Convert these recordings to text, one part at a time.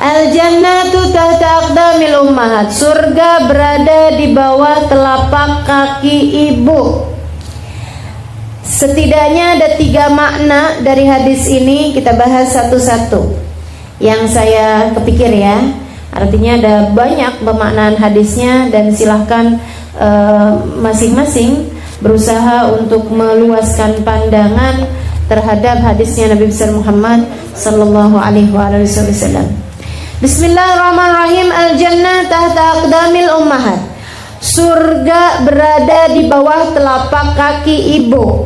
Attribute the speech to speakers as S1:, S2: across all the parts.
S1: Al jannatu tahta aqdamil ummahat. Surga berada di bawah telapak kaki ibu. Setidaknya ada 3 makna dari hadis ini, kita bahas satu-satu. Yang saya kepikir ya. Artinya ada banyak pemaknaan hadisnya dan silahkan masing-masing berusaha untuk meluaskan pandangan terhadap hadisnya Nabi besar Muhammad sallallahu alaihi wasallam. Bismillahirrahmanirrahim. Al-jannah tahta aqdamil ummahat. Surga berada di bawah telapak kaki ibu.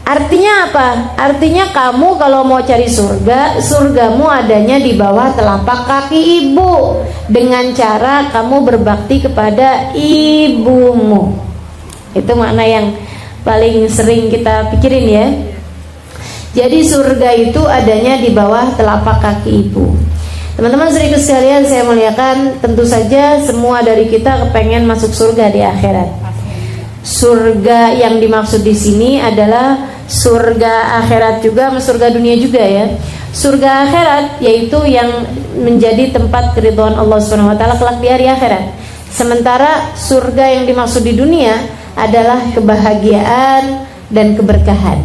S1: Artinya apa? Artinya kamu kalau mau cari surga, surgamu adanya di bawah telapak kaki ibu, dengan cara kamu berbakti kepada ibumu. Itu makna yang paling sering kita pikirin ya. Jadi surga itu adanya di bawah telapak kaki ibu. Teman-teman saudaraku sekalian, saya muliakan, tentu saja semua dari kita kepengen masuk surga di akhirat. Surga yang dimaksud di sini adalah surga akhirat juga, surga dunia juga ya. Surga akhirat yaitu yang menjadi tempat keridhaan Allah Subhanahu wa taala kelak di hari akhirat. Sementara surga yang dimaksud di dunia adalah kebahagiaan dan keberkahan.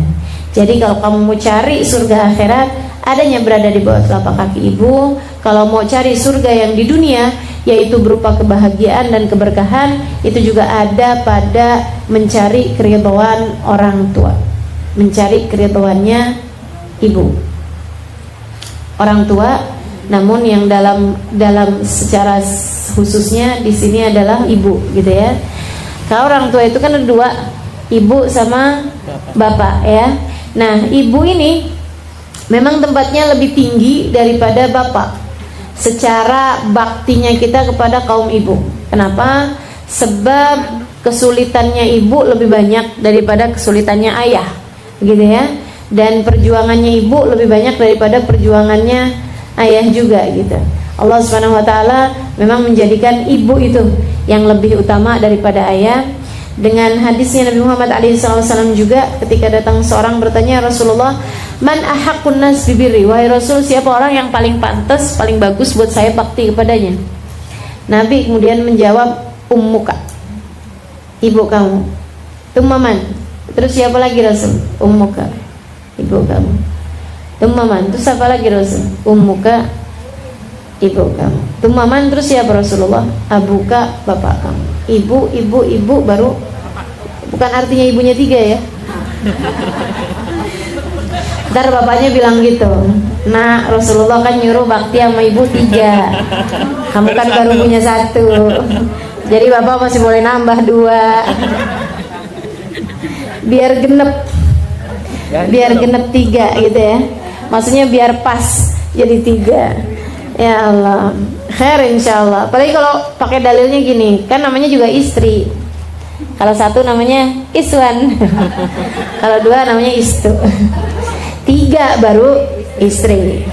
S1: Jadi kalau kamu mau cari surga akhirat, adanya berada di bawah telapak kaki ibu. Kalau mau cari surga yang di dunia, yaitu berupa kebahagiaan dan keberkahan, itu juga ada pada mencari keridhaan orang tua, mencari keridhaannya ibu, orang tua. Namun yang dalam secara khususnya di sini adalah ibu, gitu ya. Kalau orang tua itu kan ada 2, ibu sama bapak ya. Nah, ibu ini memang tempatnya lebih tinggi daripada bapak secara baktinya kita kepada kaum ibu. Kenapa? Sebab kesulitannya ibu lebih banyak daripada kesulitannya ayah, gitu ya. Dan perjuangannya ibu lebih banyak daripada perjuangannya ayah juga, gitu. Allah Subhanahu wa taala memang menjadikan ibu itu yang lebih utama daripada ayah. Dengan hadisnya Nabi Muhammad SAW juga, ketika datang seorang bertanya, Rasulullah, man ahaqqun nas bibirri, wahai Rasul, siapa orang yang paling pantas, paling bagus buat saya bakti kepadanya? Nabi kemudian menjawab, ummuka, ibu kamu. Tummaman, terus siapa lagi Rasul? Ummuka, ibu kamu. Tummaman, terus siapa lagi Rasul? Ummuka, ibu kamu. Tummaman, terus siapa Rasulullah? Abuka, bapak kamu. Ibu, baru, bukan artinya ibunya 3 ya. Ntar bapaknya bilang gitu, nah Rasulullah kan nyuruh bakti sama ibu 3, kamu kan baru punya 1, jadi bapak masih boleh nambah 2, biar genep 3 gitu ya. Maksudnya biar pas jadi 3. Ya Allah, khair insyaallah. Apalagi kalau pakai dalilnya gini, kan namanya juga istri. Kalau 1 namanya iswan, kalau 2 namanya istu, 3 baru istri,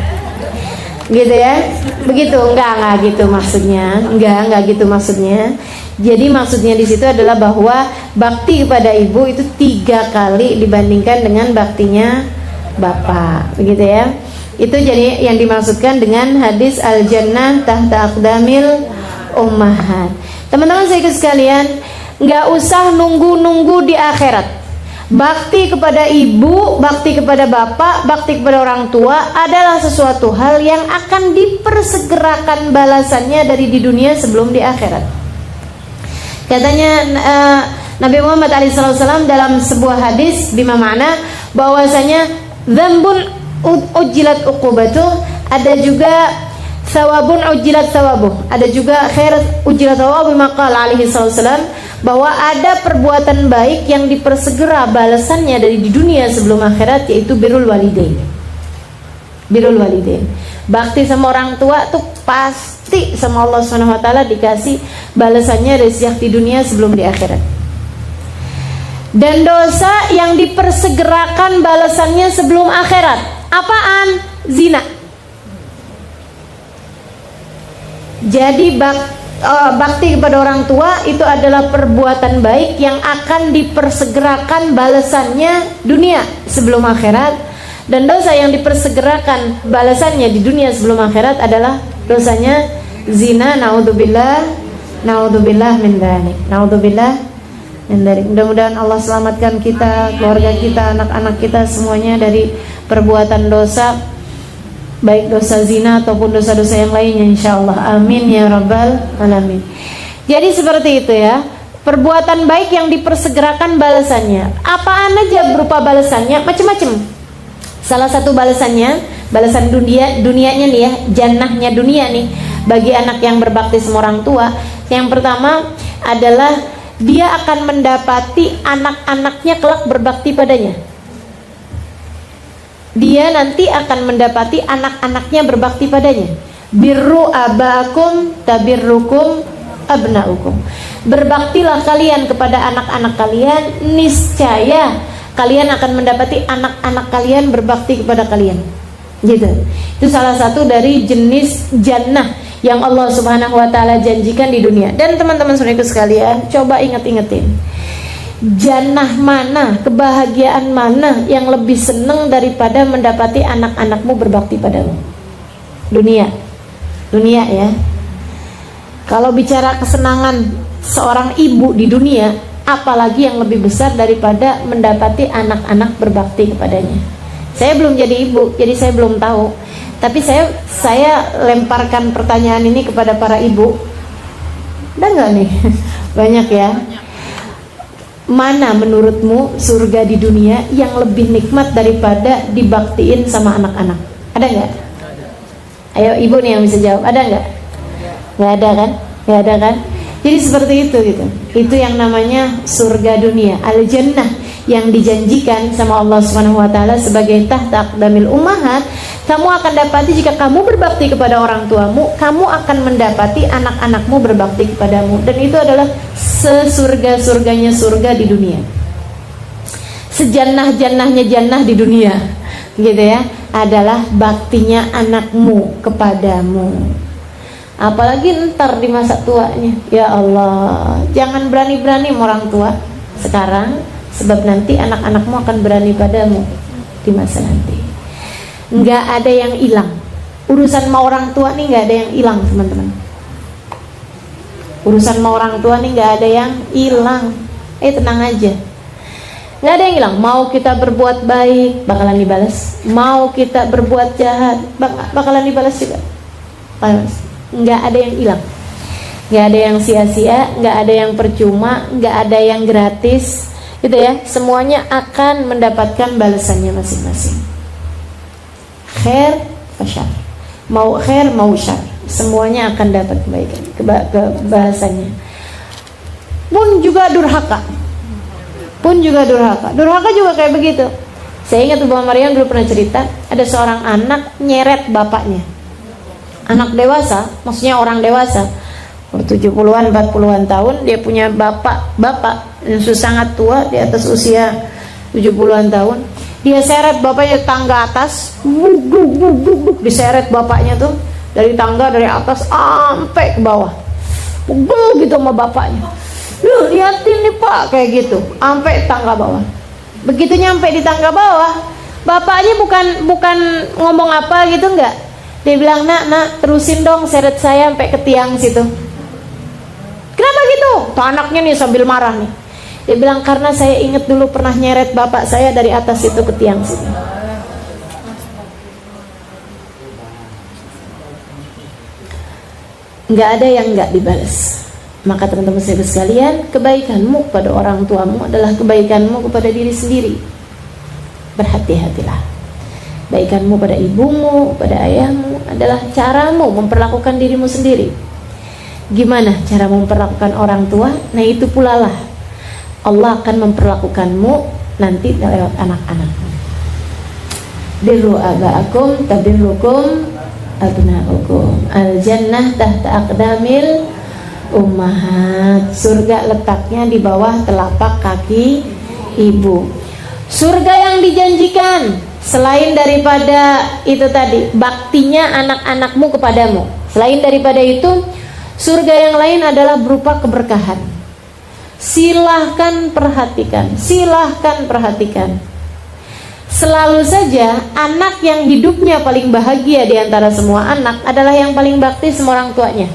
S1: gitu ya. Begitu? Enggak gitu maksudnya. Enggak gitu maksudnya. Jadi maksudnya di situ adalah bahwa bakti kepada ibu itu 3 kali dibandingkan dengan baktinya bapak, begitu ya. Itu jadi yang dimaksudkan dengan hadis al-jannah tahta aqdamil ummahat. Teman-teman saya sekalian, nggak usah nunggu di akhirat. Bakti kepada ibu, bakti kepada bapak, bakti kepada orang tua adalah sesuatu hal yang akan dipersegerakan balasannya dari di dunia sebelum di akhirat. Katanya Nabi Muhammad SAW dalam sebuah hadis bima makna bahwasanya dzambun ujilat uqubatuh, ada juga thawabun ujilat thawabuh, ada juga khair ujilat thawabuh, maqal alaihi salam, bahwa ada perbuatan baik yang dipersegera balasannya dari di dunia sebelum akhirat, yaitu birrul walidain. Birrul walidain, bakti sama orang tua tuh pasti sama Allah Subhanahu wa taala dikasih balasannya dari sejak di dunia sebelum di akhirat. Dan dosa yang dipersegerakan balasannya sebelum akhirat apaan? Zina. Jadi bakti kepada orang tua itu adalah perbuatan baik yang akan dipersegerakan balasannya dunia sebelum akhirat. Dan dosa yang dipersegerakan balasannya di dunia sebelum akhirat adalah dosanya zina. Naudzubillah min dzalik. Mudah-mudahan Allah selamatkan kita, keluarga kita, anak-anak kita semuanya dari perbuatan dosa, baik dosa zina ataupun dosa-dosa yang lainnya, insyaallah. Amin ya rabbal alamin. Jadi seperti itu ya, perbuatan baik yang dipersegerakan balasannya. Apaan aja berupa balasannya? Macam-macam. Salah satu balasannya, balasan dunianya nih ya, jannahnya dunia nih, bagi anak yang berbakti sama orang tua. Yang pertama adalah dia akan mendapati anak-anaknya kelak berbakti padanya. Dia nanti akan mendapati anak-anaknya berbakti padanya. Birru abakum tabirrukum abnaukum. Berbaktilah kalian kepada anak-anak kalian, niscaya kalian akan mendapati anak-anak kalian berbakti kepada kalian. Gitu. Itu salah satu dari jenis jannah yang Allah Subhanahu wa taala janjikan di dunia. Dan teman-teman saudaraku sekalian, coba ingat-ingetin. Jannah mana, kebahagiaan mana yang lebih senang daripada mendapati anak-anakmu berbakti padamu? Dunia ya. Kalau bicara kesenangan seorang ibu di dunia, apalagi yang lebih besar daripada mendapati anak-anak berbakti kepadanya. Saya belum jadi ibu, jadi saya belum tahu. Tapi saya lemparkan pertanyaan ini kepada para ibu. Ada nggak nih? Banyak ya. Mana menurutmu surga di dunia yang lebih nikmat daripada dibaktiin sama anak-anak? Ada nggak? Ayo ibu nih yang bisa jawab. Ada nggak? Nggak ada kan? Nggak ada kan? Jadi seperti itu gitu. Itu yang namanya surga dunia, al-jannah, yang dijanjikan sama Allah Subhanahu wa taala sebagai tahta aqdamil ummahat. Kamu akan dapati jika kamu berbakti kepada orang tuamu, kamu akan mendapati anak-anakmu berbakti kepadamu. Dan itu adalah sesurga-surganya surga di dunia, sejannah-jannahnya jannah di dunia, gitu ya, adalah baktinya anakmu kepadamu. Apalagi ntar di masa tuanya. Ya Allah, jangan berani-berani sama orang tua sekarang, sebab nanti anak-anakmu akan berani padamu di masa nanti. Nggak ada yang hilang. Urusan sama orang tua nih nggak ada yang hilang, teman-teman. Urusan sama orang tua nih nggak ada yang hilang. Tenang aja, nggak ada yang hilang. Mau kita berbuat baik bakalan dibalas, mau kita berbuat jahat bakalan dibalas juga. Nggak ada yang hilang, nggak ada yang sia-sia, nggak ada yang percuma, nggak ada yang gratis, gitu ya. Semuanya akan mendapatkan balasannya masing-masing. Khair fasyar, mau khair mau syar, semuanya akan dapat kebaikan, kebahasannya. Pun juga durhaka juga kayak begitu. Saya ingat Ibu Maryam dulu pernah cerita, ada seorang anak nyeret bapaknya. Anak dewasa, maksudnya orang dewasa, 70-an 40-an tahun, dia punya bapak yang sangat tua, di atas usia 70-an tahun. Dia seret bapaknya tangga atas, diseret bapaknya tuh dari tangga dari atas sampai ke bawah, pukul gitu sama bapaknya. Lu liatin nih Pak, kayak gitu, sampai tangga bawah. Begitu nyampe di tangga bawah, bapaknya bukan ngomong apa gitu, enggak. Dia bilang, nak terusin dong seret saya sampai ke tiang situ. Kenapa gitu? Tuh anaknya nih sambil marah nih. Dia bilang, karena saya ingat dulu pernah nyeret bapak saya dari atas itu ke tiang situ. Nggak ada yang nggak dibalas. Maka teman-teman sekalian, kebaikanmu kepada orang tuamu adalah kebaikanmu kepada diri sendiri. Berhati-hatilah. Kebaikanmu pada ibumu, pada ayahmu adalah caramu memperlakukan dirimu sendiri. Gimana cara memperlakukan orang tua? Nah itu pula lah Allah akan memperlakukanmu nanti lewat anak-anakmu. Birru aba'akum tabirrukum abna'ukum. Al-jannah tahta aqdamil ummahat. Surga letaknya di bawah telapak kaki ibu. Surga yang dijanjikan selain daripada itu tadi, baktinya anak-anakmu kepadamu. Selain daripada itu, surga yang lain adalah berupa keberkahan. Silahkan perhatikan. Selalu saja anak yang hidupnya paling bahagia di antara semua anak adalah yang paling bakti sama orang tuanya.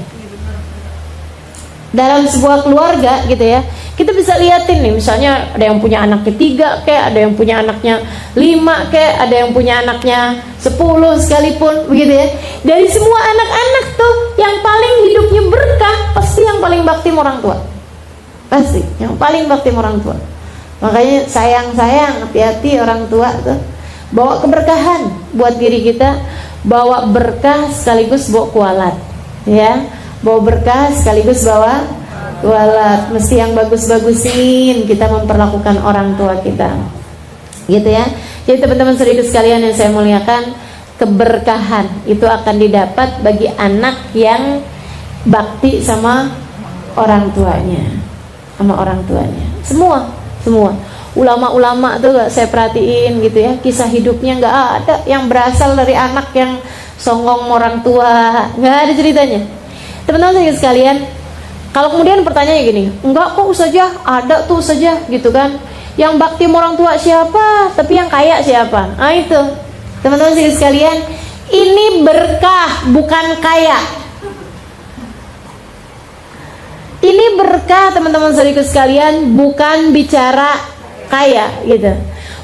S1: Dalam sebuah keluarga gitu ya, kita bisa liatin nih, misalnya ada yang punya anak ketiga kayak, ada yang punya anaknya 5 kayak, ada yang punya anaknya 10 sekalipun begitu ya. Dari semua anak-anak tuh yang paling hidupnya berkah pasti yang paling bakti sama orang tua. Pasti yang paling bakti sama orang tua. Makanya sayang hati-hati orang tua tuh. Bawa keberkahan buat diri kita, bawa berkah sekaligus bawa kualat ya. Bawa berkah sekaligus bawa kualat. Mesti yang bagus-bagusin kita memperlakukan orang tua kita, gitu ya. Jadi teman-teman saudara sekalian yang saya muliakan, keberkahan itu akan didapat bagi anak yang bakti sama orang tuanya, semua ulama-ulama tuh gak saya perhatiin gitu ya, kisah hidupnya nggak ada yang berasal dari anak yang songong orang tua, nggak ada ceritanya. Teman-teman sekalian, kalau kemudian pertanyaannya gini, enggak kok Ustazah, ada tuh Ustazah gitu kan, yang bakti sama orang tua siapa, tapi yang kaya siapa? Nah itu teman-teman sekalian, ini berkah bukan kaya. Ini berkah teman-teman sekalian, bukan bicara kaya gitu.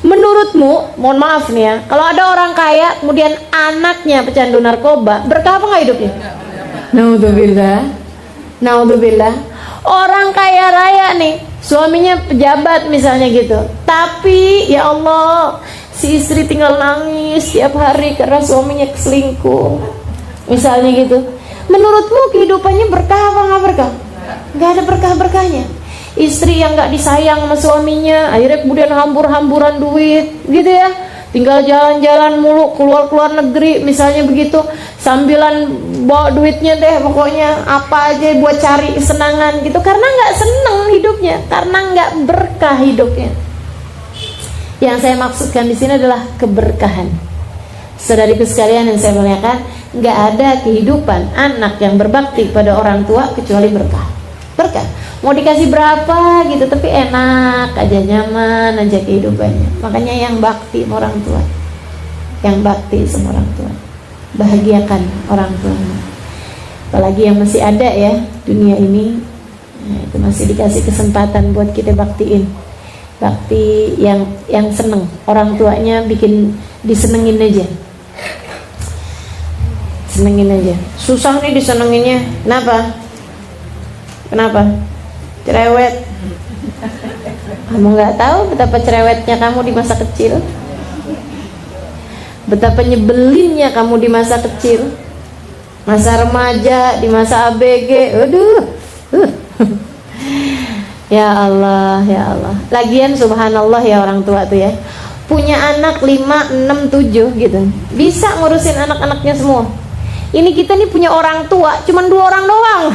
S1: Menurutmu, mohon maaf nih ya, kalau ada orang kaya kemudian anaknya pecandu narkoba, berkah apa nggak hidupnya? Naudzubillah. Orang kaya raya nih, suaminya pejabat misalnya gitu, tapi ya Allah, si istri tinggal nangis tiap hari karena suaminya selingkuh misalnya gitu. Menurutmu kehidupannya berkah apa nggak berkah? Nggak ada berkah-berkahnya. Istri yang nggak disayang sama suaminya, akhirnya kemudian hambur-hamburan duit gitu ya, tinggal jalan-jalan mulu, keluar negeri misalnya begitu, sambilan bawa duitnya deh pokoknya apa aja buat cari kesenangan gitu, karena nggak seneng hidupnya, karena nggak berkah hidupnya. Yang saya maksudkan di sini adalah keberkahan. Saudariku sekalian yang saya muliakan, nggak ada kehidupan anak yang berbakti pada orang tua kecuali berkah. Mau dikasih berapa gitu, tapi enak aja, nyaman aja kehidupannya. Makanya yang bakti sama orang tua, yang bakti sama orang tua, bahagiakan orang tua. Apalagi yang masih ada ya dunia ini, itu masih dikasih kesempatan buat kita baktiin. Bakti yang seneng, orang tuanya bikin disenengin aja. Senengin aja. Susah nih disenenginnya. Kenapa? Cerewet. Kamu nggak tahu betapa cerewetnya kamu di masa kecil, betapa nyebelinnya kamu di masa kecil, masa remaja, di masa ABG. Aduh. Ya Allah. Lagian subhanallah ya, orang tua tuh ya, punya anak 5, 6, 7 gitu, bisa ngurusin anak-anaknya semua. Ini kita nih punya orang tua cuman 2 orang doang.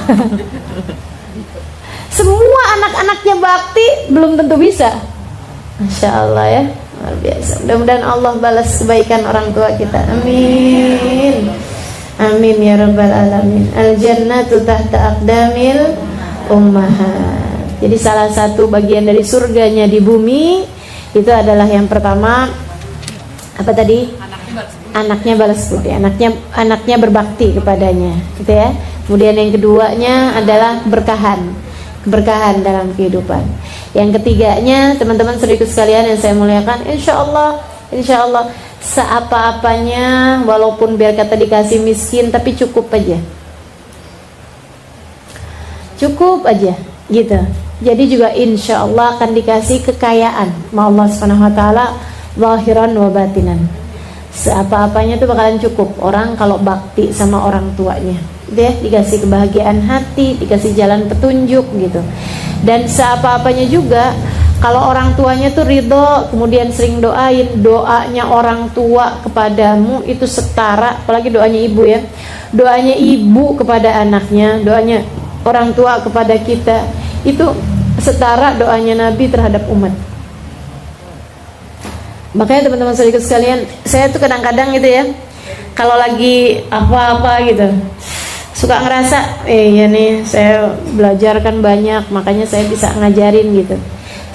S1: Semua anak-anaknya bakti, belum tentu bisa. Masya Allah ya, luar biasa. Mudah-mudahan Allah balas kebaikan orang tua kita. Amin. Amin ya rabbal alamin. Al jannatu tahta aqdamil ummahat. Jadi salah satu bagian dari surganya di bumi itu adalah yang pertama apa tadi? Anaknya balas budi, anaknya berbakti kepadanya, gitu ya. Kemudian yang keduanya adalah keberkahan dalam kehidupan. Yang ketiganya, teman-teman saudaraku sekalian yang saya muliakan, insya Allah seapa-apanya, walaupun biar kata dikasih miskin, tapi cukup aja gitu. Jadi juga insya Allah akan dikasih kekayaan sama Allah Subhanahu Wa Taala, zahiran wa batinan. Seapa-apanya itu bakalan cukup orang kalau bakti sama orang tuanya. Dia dikasih kebahagiaan hati, dikasih jalan petunjuk gitu. Dan seapa-apanya juga kalau orang tuanya tuh ridho, kemudian sering doain, doanya orang tua kepadamu itu setara, apalagi doanya ibu ya, doanya ibu kepada anaknya, doanya orang tua kepada kita itu setara doanya Nabi terhadap umat. Makanya teman-teman saudara sekalian, saya tuh kadang-kadang gitu ya, kalau lagi apa-apa gitu, suka ngerasa, ya nih saya belajar kan banyak, makanya saya bisa ngajarin gitu.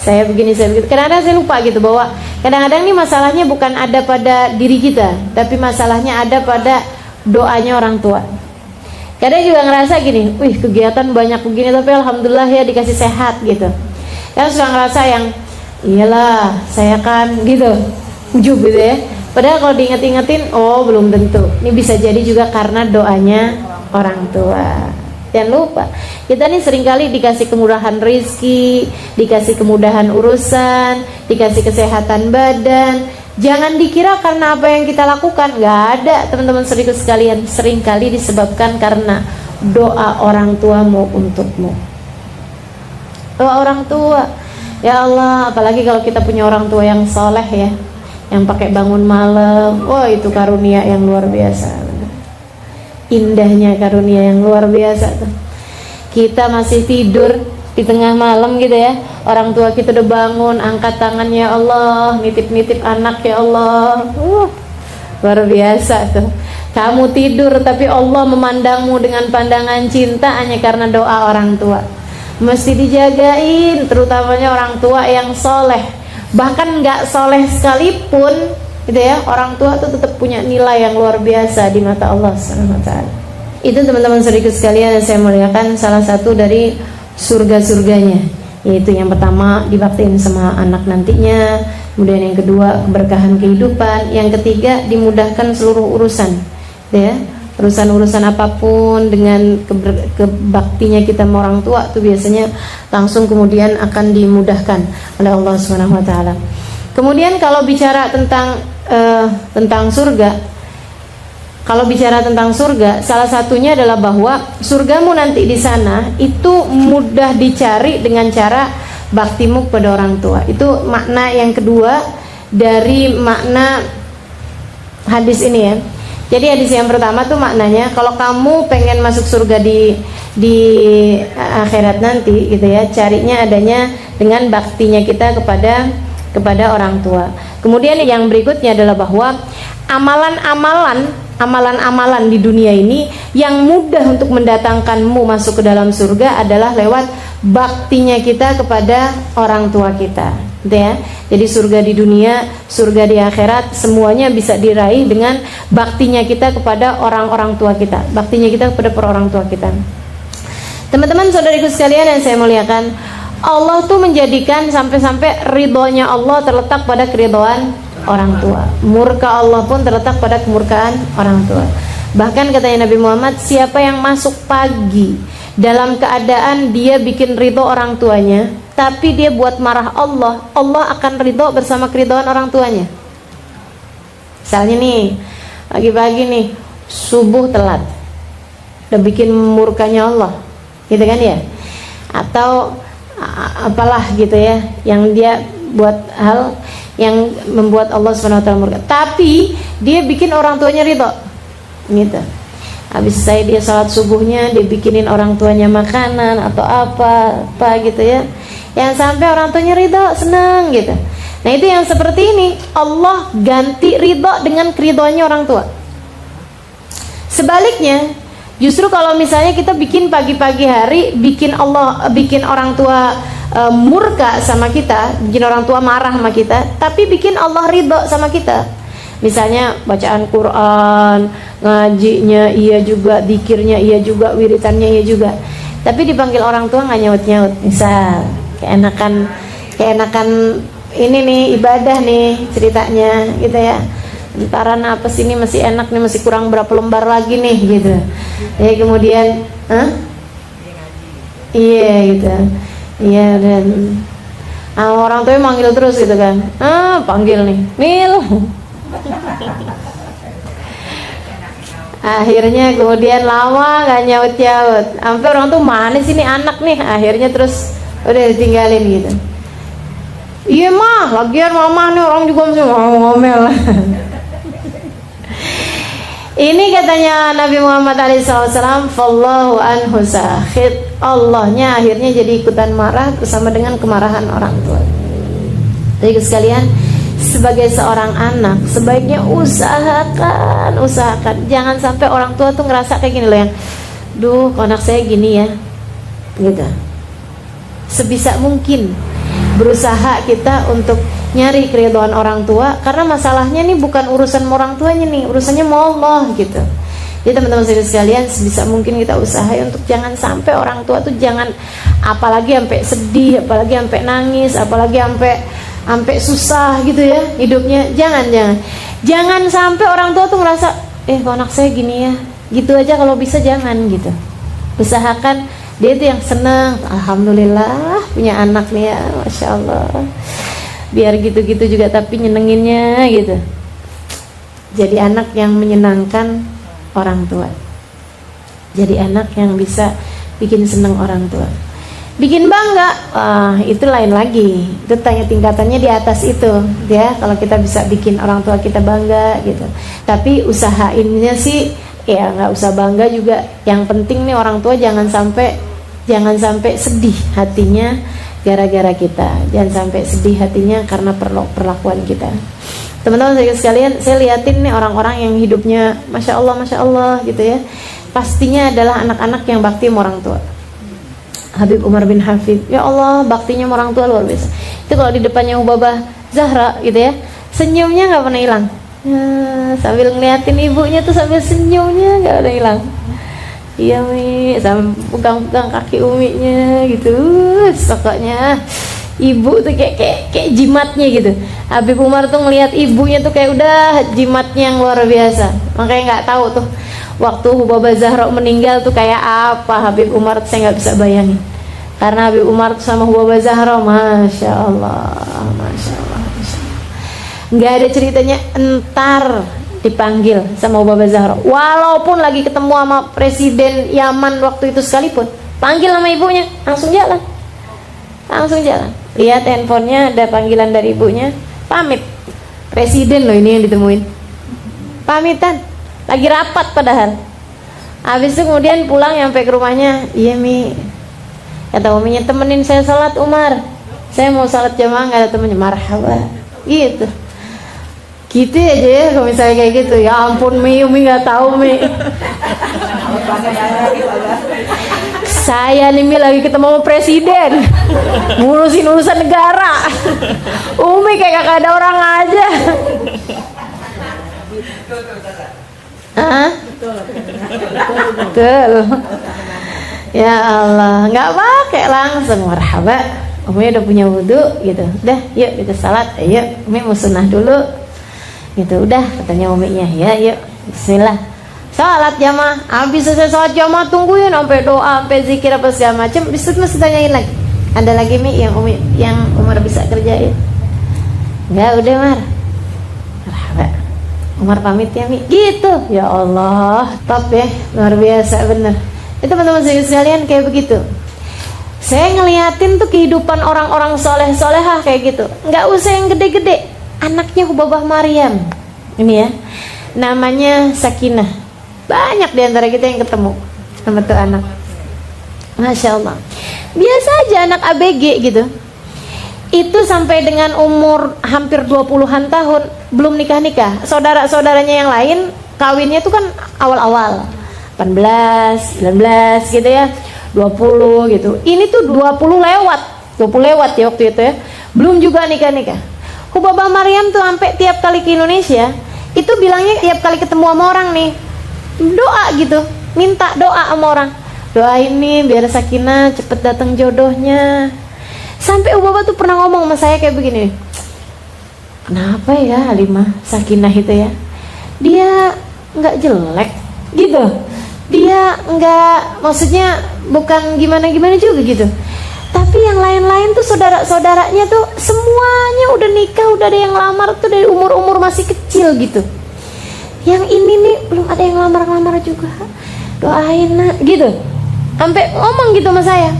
S1: saya begini, saya begitu. Kadang-kadang saya lupa gitu bahwa kadang-kadang nih masalahnya bukan ada pada diri kita, tapi masalahnya ada pada doanya orang tua. Kadang juga ngerasa gini, wih kegiatan banyak begini tapi alhamdulillah ya dikasih sehat gitu. Kadang suka ngerasa yang iyalah saya kan gitu, ujub gitu ya. Padahal kalau diinget-ingetin, oh belum tentu. Ini bisa jadi juga karena doanya orang tua. Jangan lupa, kita nih seringkali dikasih kemudahan rezeki, dikasih kemudahan urusan, dikasih kesehatan badan. Jangan dikira karena apa yang kita lakukan, nggak ada teman-teman serius sekalian. Seringkali disebabkan karena doa orang tuamu untukmu. Doa orang tua, ya Allah, apalagi kalau kita punya orang tua yang soleh ya, yang pakai bangun malam, wah itu karunia yang luar biasa. Indahnya karunia yang luar biasa tuh. Kita masih tidur di tengah malam gitu ya, orang tua kita udah bangun, angkat tangan, ya Allah, nitip-nitip anak, ya Allah. Luar biasa tuh. Kamu tidur tapi Allah memandangmu dengan pandangan cinta hanya karena doa orang tua. Mesti dijagain, terutamanya orang tua yang soleh. Bahkan nggak soleh sekalipun gitu ya, orang tua tuh tetap punya nilai yang luar biasa di mata Allah SWT. Itu teman-teman saudaraku sekalian yang saya muliakan, salah satu dari surga-surganya, yaitu yang pertama dibaktiin sama anak nantinya, kemudian yang kedua keberkahan kehidupan, yang ketiga dimudahkan seluruh urusan ya, urusan-urusan apapun dengan kebaktinya kita sama orang tua tuh biasanya langsung kemudian akan dimudahkan oleh Allah SWT. Kemudian kalau bicara tentang surga, kalau bicara tentang surga, salah satunya adalah bahwa surgamu nanti di sana itu mudah dicari dengan cara baktimu kepada orang tua. Itu makna yang kedua dari makna hadis ini ya. Jadi hadis yang pertama tuh maknanya kalau kamu pengen masuk surga di akhirat nanti gitu ya, carinya adanya dengan baktinya kita kepada orang tua. Kemudian yang berikutnya adalah bahwa amalan-amalan di dunia ini yang mudah untuk mendatangkanmu masuk ke dalam surga adalah lewat baktinya kita kepada orang tua kita, gitu ya. Jadi surga di dunia, surga di akhirat, semuanya bisa diraih dengan baktinya kita kepada orang-orang tua kita, baktinya kita kepada orang tua kita. Teman-teman saudariku sekalian yang saya muliakan, Allah tuh menjadikan sampai-sampai ridhonya Allah terletak pada keridhaan orang tua. Murka Allah pun terletak pada kemurkaan orang tua. Bahkan katanya Nabi Muhammad, siapa yang masuk pagi dalam keadaan dia bikin ridho orang tuanya, tapi dia buat marah Allah, Allah akan ridho bersama keridhaan orang tuanya. Misalnya nih, pagi-pagi nih, subuh telat, udah bikin murkanya Allah, gitu kan ya? Atau apalah gitu ya, yang dia buat hal yang membuat Allah SWT murka, tapi dia bikin orang tuanya ridho gitu. Habis saya dia salat subuhnya, dia bikinin orang tuanya makanan atau apa gitu ya, yang sampai orang tuanya ridho, senang gitu. Nah itu yang seperti ini, Allah ganti ridho dengan keridhoannya orang tua. Sebaliknya, justru kalau misalnya kita bikin pagi-pagi hari, bikin orang tua murka sama kita, bikin orang tua marah sama kita, tapi bikin Allah ridho sama kita. Misalnya bacaan Quran, ngajinya iya juga, zikirnya iya juga, wiritannya iya juga, tapi dipanggil orang tua nggak nyaut-nyaut. Misal keenakan ini nih ibadah nih ceritanya gitu ya, antara napas ini masih enak nih, masih kurang berapa lembar lagi nih gitu ya. Kemudian iya gitu, iya, dan orang tuanya manggil terus gitu kan, panggil nih Mil. Akhirnya kemudian lama gak nyaut-nyaut, sampai orang tuh mana sih nih anak nih, akhirnya terus udah ditinggalin gitu. Iya mah, lagian mama nih orang juga masih ngomel. Ini katanya Nabi Muhammad SAW, fallahu anhu sakhit, Allahnya akhirnya jadi ikutan marah bersama dengan kemarahan orang tua. Jadi sekalian, sebagai seorang anak sebaiknya usahakan jangan sampai orang tua tuh ngerasa kayak gini loh, yang duh kok anak saya gini ya gitu. Sebisa mungkin berusaha kita untuk nyari keridhaan orang tua, karena masalahnya nih bukan urusan orang tuanya nih, urusannya mau Allah gitu. Jadi teman-teman sekalian, sebisa mungkin kita usahain untuk jangan sampai orang tua tuh jangan, apalagi sampai sedih, apalagi sampai nangis, apalagi sampai susah gitu ya hidupnya. Jangan sampai orang tua tuh ngerasa kok anak saya gini ya, gitu aja. Kalau bisa jangan gitu. Usahakan dia tuh yang seneng, alhamdulillah punya anak nih ya, masya Allah. Biar gitu-gitu juga tapi nyenenginnya gitu. Jadi anak yang menyenangkan orang tua. Jadi anak yang bisa bikin seneng orang tua. Bikin bangga, itu lain lagi. Itu tanya tingkatannya di atas itu, ya. Kalau kita bisa bikin orang tua kita bangga gitu. Tapi usahainnya sih ya nggak usah bangga juga. Yang penting nih orang tua jangan sampai sedih hatinya gara-gara kita. Jangan sampai sedih hatinya karena perlakuan kita. Teman-teman sekalian, saya liatin nih orang-orang yang hidupnya masya Allah gitu ya. Pastinya adalah anak-anak yang bakti sama orang tua. Habib Umar bin Hafid, ya Allah, baktinya sama orang tua luar biasa. Itu kalau di depannya Hubabah Zahra gitu ya, senyumnya nggak pernah hilang. Sambil ngeliatin ibunya tuh sambil senyumnya nggak pernah hilang. Iya Mi, sambil pegang-pegang kaki uminya gitu. Pokoknya ibu tuh kayak jimatnya gitu. Habib Umar tuh ngelihat ibunya tuh kayak udah jimatnya yang luar biasa. Makanya nggak tahu tuh waktu Hubabah Zahra meninggal tuh kayak apa Habib Umar tuh saya nggak bisa bayangin. Karena Habib Umar tuh sama Hubabah Zahra, masya Allah. Nggak ada ceritanya entar dipanggil sama Hubabah Zahra. Walaupun lagi ketemu sama Presiden Yaman waktu itu sekalipun, panggil sama ibunya, langsung jalan. Lihat handphonenya ada panggilan dari ibunya, pamit. Presiden loh ini yang ditemuin, pamitan. Lagi rapat padahal. Habis itu kemudian pulang nyampe ke rumahnya, iya Mi, kata uminya, temenin saya salat Umar, saya mau salat jamaah nggak ada temennya. Marhaba gitu. Gitu aja ya kalau misalnya kayak gitu. Ya ampun Mi, Umi nggak tahu Mi. Saya nih Mi lagi ketemu sama presiden, ngurusin urusan negara. Umi kayak gak ada orang aja. Betul. Ya Allah, nggak pakai langsung marhaba. Umi udah punya wudhu gitu. Udah, yuk kita salat. Ayo, Umi mau sunnah dulu. Gitu, udah katanya uminya. Ya, yuk. Bismillah. Salat jamaah. Habis selesai salat jamaah tungguin sampai doa, sampai zikir apa segala macam. Bisa masih tanyain lagi. Ada lagi Mi yang Umar bisa kerjain? Enggak, udah Mar. Marhaba. Umar pamit ya Mi. Gitu. Ya Allah, top ya. Luar biasa bener. Itu teman-teman sekalian kayak begitu. Saya ngeliatin tuh kehidupan orang-orang soleh-solehah kayak gitu. Nggak usah yang gede-gede. Anaknya Hubabah Maryam ini ya, namanya Sakinah. Banyak diantara kita yang ketemu sama tuh anak, masya Allah. Biasa aja anak ABG gitu. Itu sampai dengan umur hampir 20-an tahun belum nikah-nikah. Saudara-saudaranya yang lain kawinnya tuh kan awal-awal 18, 19 gitu ya, 20 gitu. Ini tuh 20 lewat ya waktu itu ya. Belum juga nikah-nikah. Hubabah Maryam tuh sampai tiap kali ke Indonesia itu bilangnya tiap kali ketemu sama orang nih, doa gitu, minta doa sama orang. Doain nih biar Sakinah cepet datang jodohnya. Sampai Hubabah tuh pernah ngomong sama saya kayak begini, kenapa ya Halimah Sakinah itu ya, dia nggak jelek gitu, dia nggak, maksudnya bukan gimana-gimana juga gitu. Tapi yang lain-lain tuh saudara-saudaranya tuh semuanya udah nikah, udah ada yang lamar tuh dari umur-umur masih kecil gitu. Yang ini nih belum ada yang lamar-lamar juga. Doain nak gitu. Sampai ngomong gitu sama saya.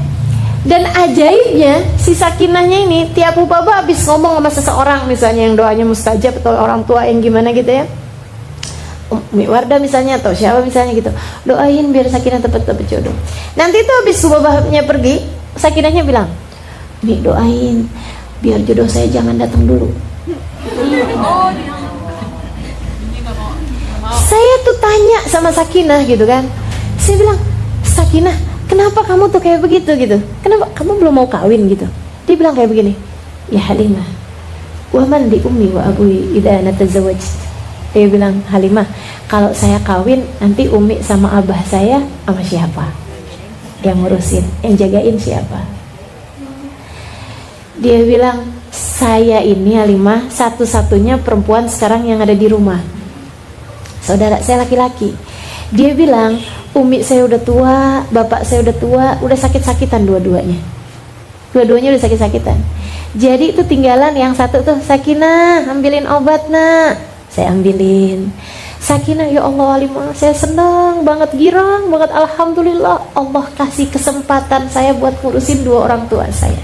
S1: Dan ajaibnya si Sakinahnya ini tiap Hubabah habis ngomong sama seseorang misalnya yang doanya mustajab atau orang tua yang gimana gitu ya, Umi Wardah misalnya atau siapa misalnya gitu, doain biar Sakinah dapat jodoh. Nanti tuh habis Hubabahnya pergi, Sakinahnya bilang, Nih doain biar jodoh saya jangan datang dulu. Saya tuh tanya sama Sakinah gitu kan, saya bilang, Sakinah, kenapa kamu tuh kayak begitu gitu? Kenapa kamu belum mau kawin gitu? Dia bilang kayak begini, ya Halimah, wa man li ummi wa abui idza natazawwaj. Dia bilang, Halimah, kalau saya kawin nanti umi sama abah saya sama siapa? Yang ngurusin, yang jagain siapa? Dia bilang, saya ini Halimah satu-satunya perempuan sekarang yang ada di rumah. Saudara saya laki-laki. Dia bilang, umi saya udah tua, bapak saya udah tua, udah sakit-sakitan dua-duanya. Dua-duanya udah sakit-sakitan. Jadi itu tinggalan yang satu tuh, Sakinah, ambilin obat nak. Saya ambilin. Sakinah, ya Allah Halimah, saya senang banget, girang banget, alhamdulillah Allah kasih kesempatan saya buat ngurusin dua orang tua saya.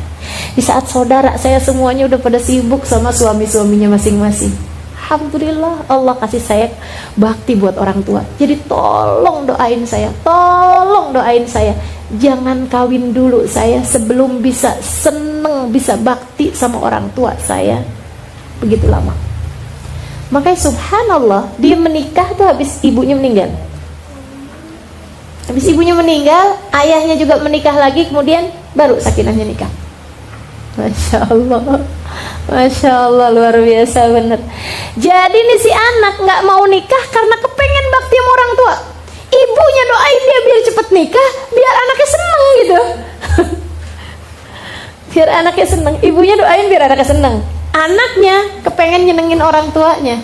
S1: Di saat saudara saya semuanya udah pada sibuk sama suami-suaminya masing-masing. Alhamdulillah Allah kasih saya bakti buat orang tua. Jadi tolong doain saya, tolong doain saya. Jangan kawin dulu saya sebelum bisa seneng, bisa bakti sama orang tua saya begitu lama. Makanya subhanallah, dia menikah tuh habis ibunya meninggal. Habis ibunya meninggal, ayahnya juga menikah lagi, kemudian baru Sakinahnya nikah. Masya Allah, Masya Allah, luar biasa bener. Jadi nih si anak gak mau nikah karena kepengen bakti sama orang tua. Ibunya doain dia biar cepet nikah, biar anaknya seneng gitu. Biar anaknya seneng, ibunya doain biar anaknya seneng. Anaknya kepengen nyenengin orang tuanya.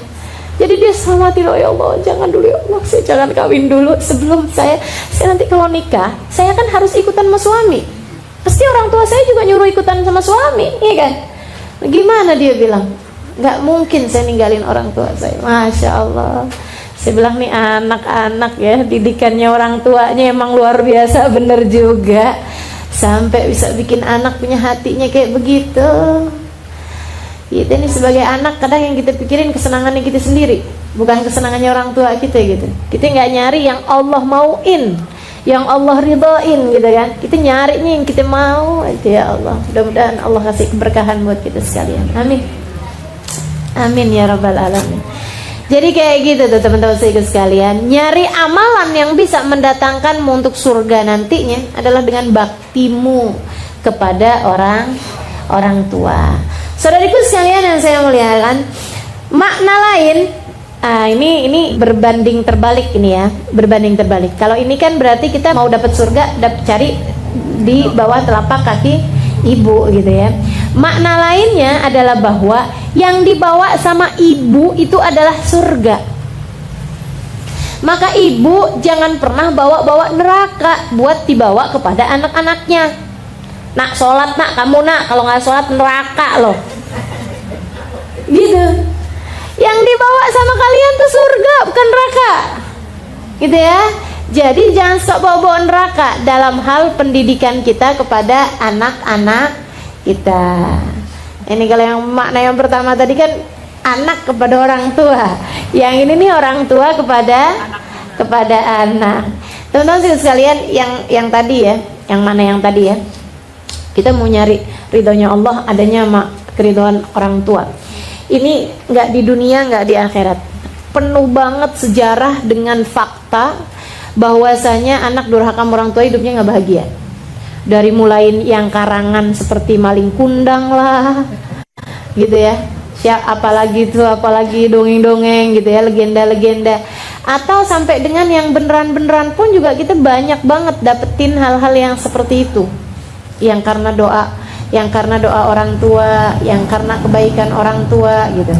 S1: Jadi dia selamatin, oh ya Allah, jangan dulu ya Allah, saya jangan kawin dulu sebelum saya nanti kalau nikah, saya kan harus ikutan sama suami. Pasti orang tua saya juga nyuruh ikutan sama suami, iya kan? Gimana dia bilang? Gak mungkin saya ninggalin orang tua saya. Masya Allah. Saya bilang nih anak-anak ya, didikannya orang tuanya emang luar biasa bener juga. Sampai bisa bikin anak punya hatinya kayak begitu. Kita nih sebagai anak kadang yang kita pikirin kesenangannya kita sendiri, bukan kesenangannya orang tua kita gitu. Kita nggak nyari yang Allah mauin, yang Allah ridhoin gitu kan. Kita nyarinya yang kita mau aja. Ya Allah, mudah-mudahan Allah kasih keberkahan buat kita sekalian. Amin. Amin ya rabbal alamin. Jadi kayak gitu tuh teman-teman sekalian, nyari amalan yang bisa mendatangkanmu untuk surga nantinya adalah dengan baktimu kepada orang tua. Saudariku sekalian yang saya muliakan, makna lain, ini berbanding terbalik ini ya, berbanding terbalik. Kalau ini kan berarti kita mau dapat surga, cari di bawah telapak kaki ibu gitu ya. Makna lainnya adalah bahwa yang dibawa sama ibu itu adalah surga. Maka ibu jangan pernah bawa-bawa neraka buat dibawa kepada anak-anaknya. Nak sholat nak, kamu nak, kalau nggak sholat neraka loh. Gitu. Yang dibawa sama kalian tuh surga, bukan neraka. Gitu ya. Jadi jangan sok bawa-bawa neraka dalam hal pendidikan kita kepada anak-anak kita. Ini kalau yang makna yang pertama tadi kan anak kepada orang tua. Yang ini nih orang tua kepada anak. Teman-teman sekalian, yang tadi ya, yang mana yang tadi ya? Kita mau nyari ridhonya Allah, adanya keridhaan orang tua. Ini nggak di dunia, nggak di akhirat. Penuh banget sejarah dengan fakta bahwasanya anak durhaka orang tua hidupnya nggak bahagia. Dari mulai yang karangan seperti maling kundang lah, gitu ya. Apalagi dongeng-dongeng gitu ya, legenda-legenda. Atau sampai dengan yang beneran-beneran pun juga kita banyak banget dapetin hal-hal yang seperti itu. Yang karena doa orang tua, yang karena kebaikan orang tua gitu.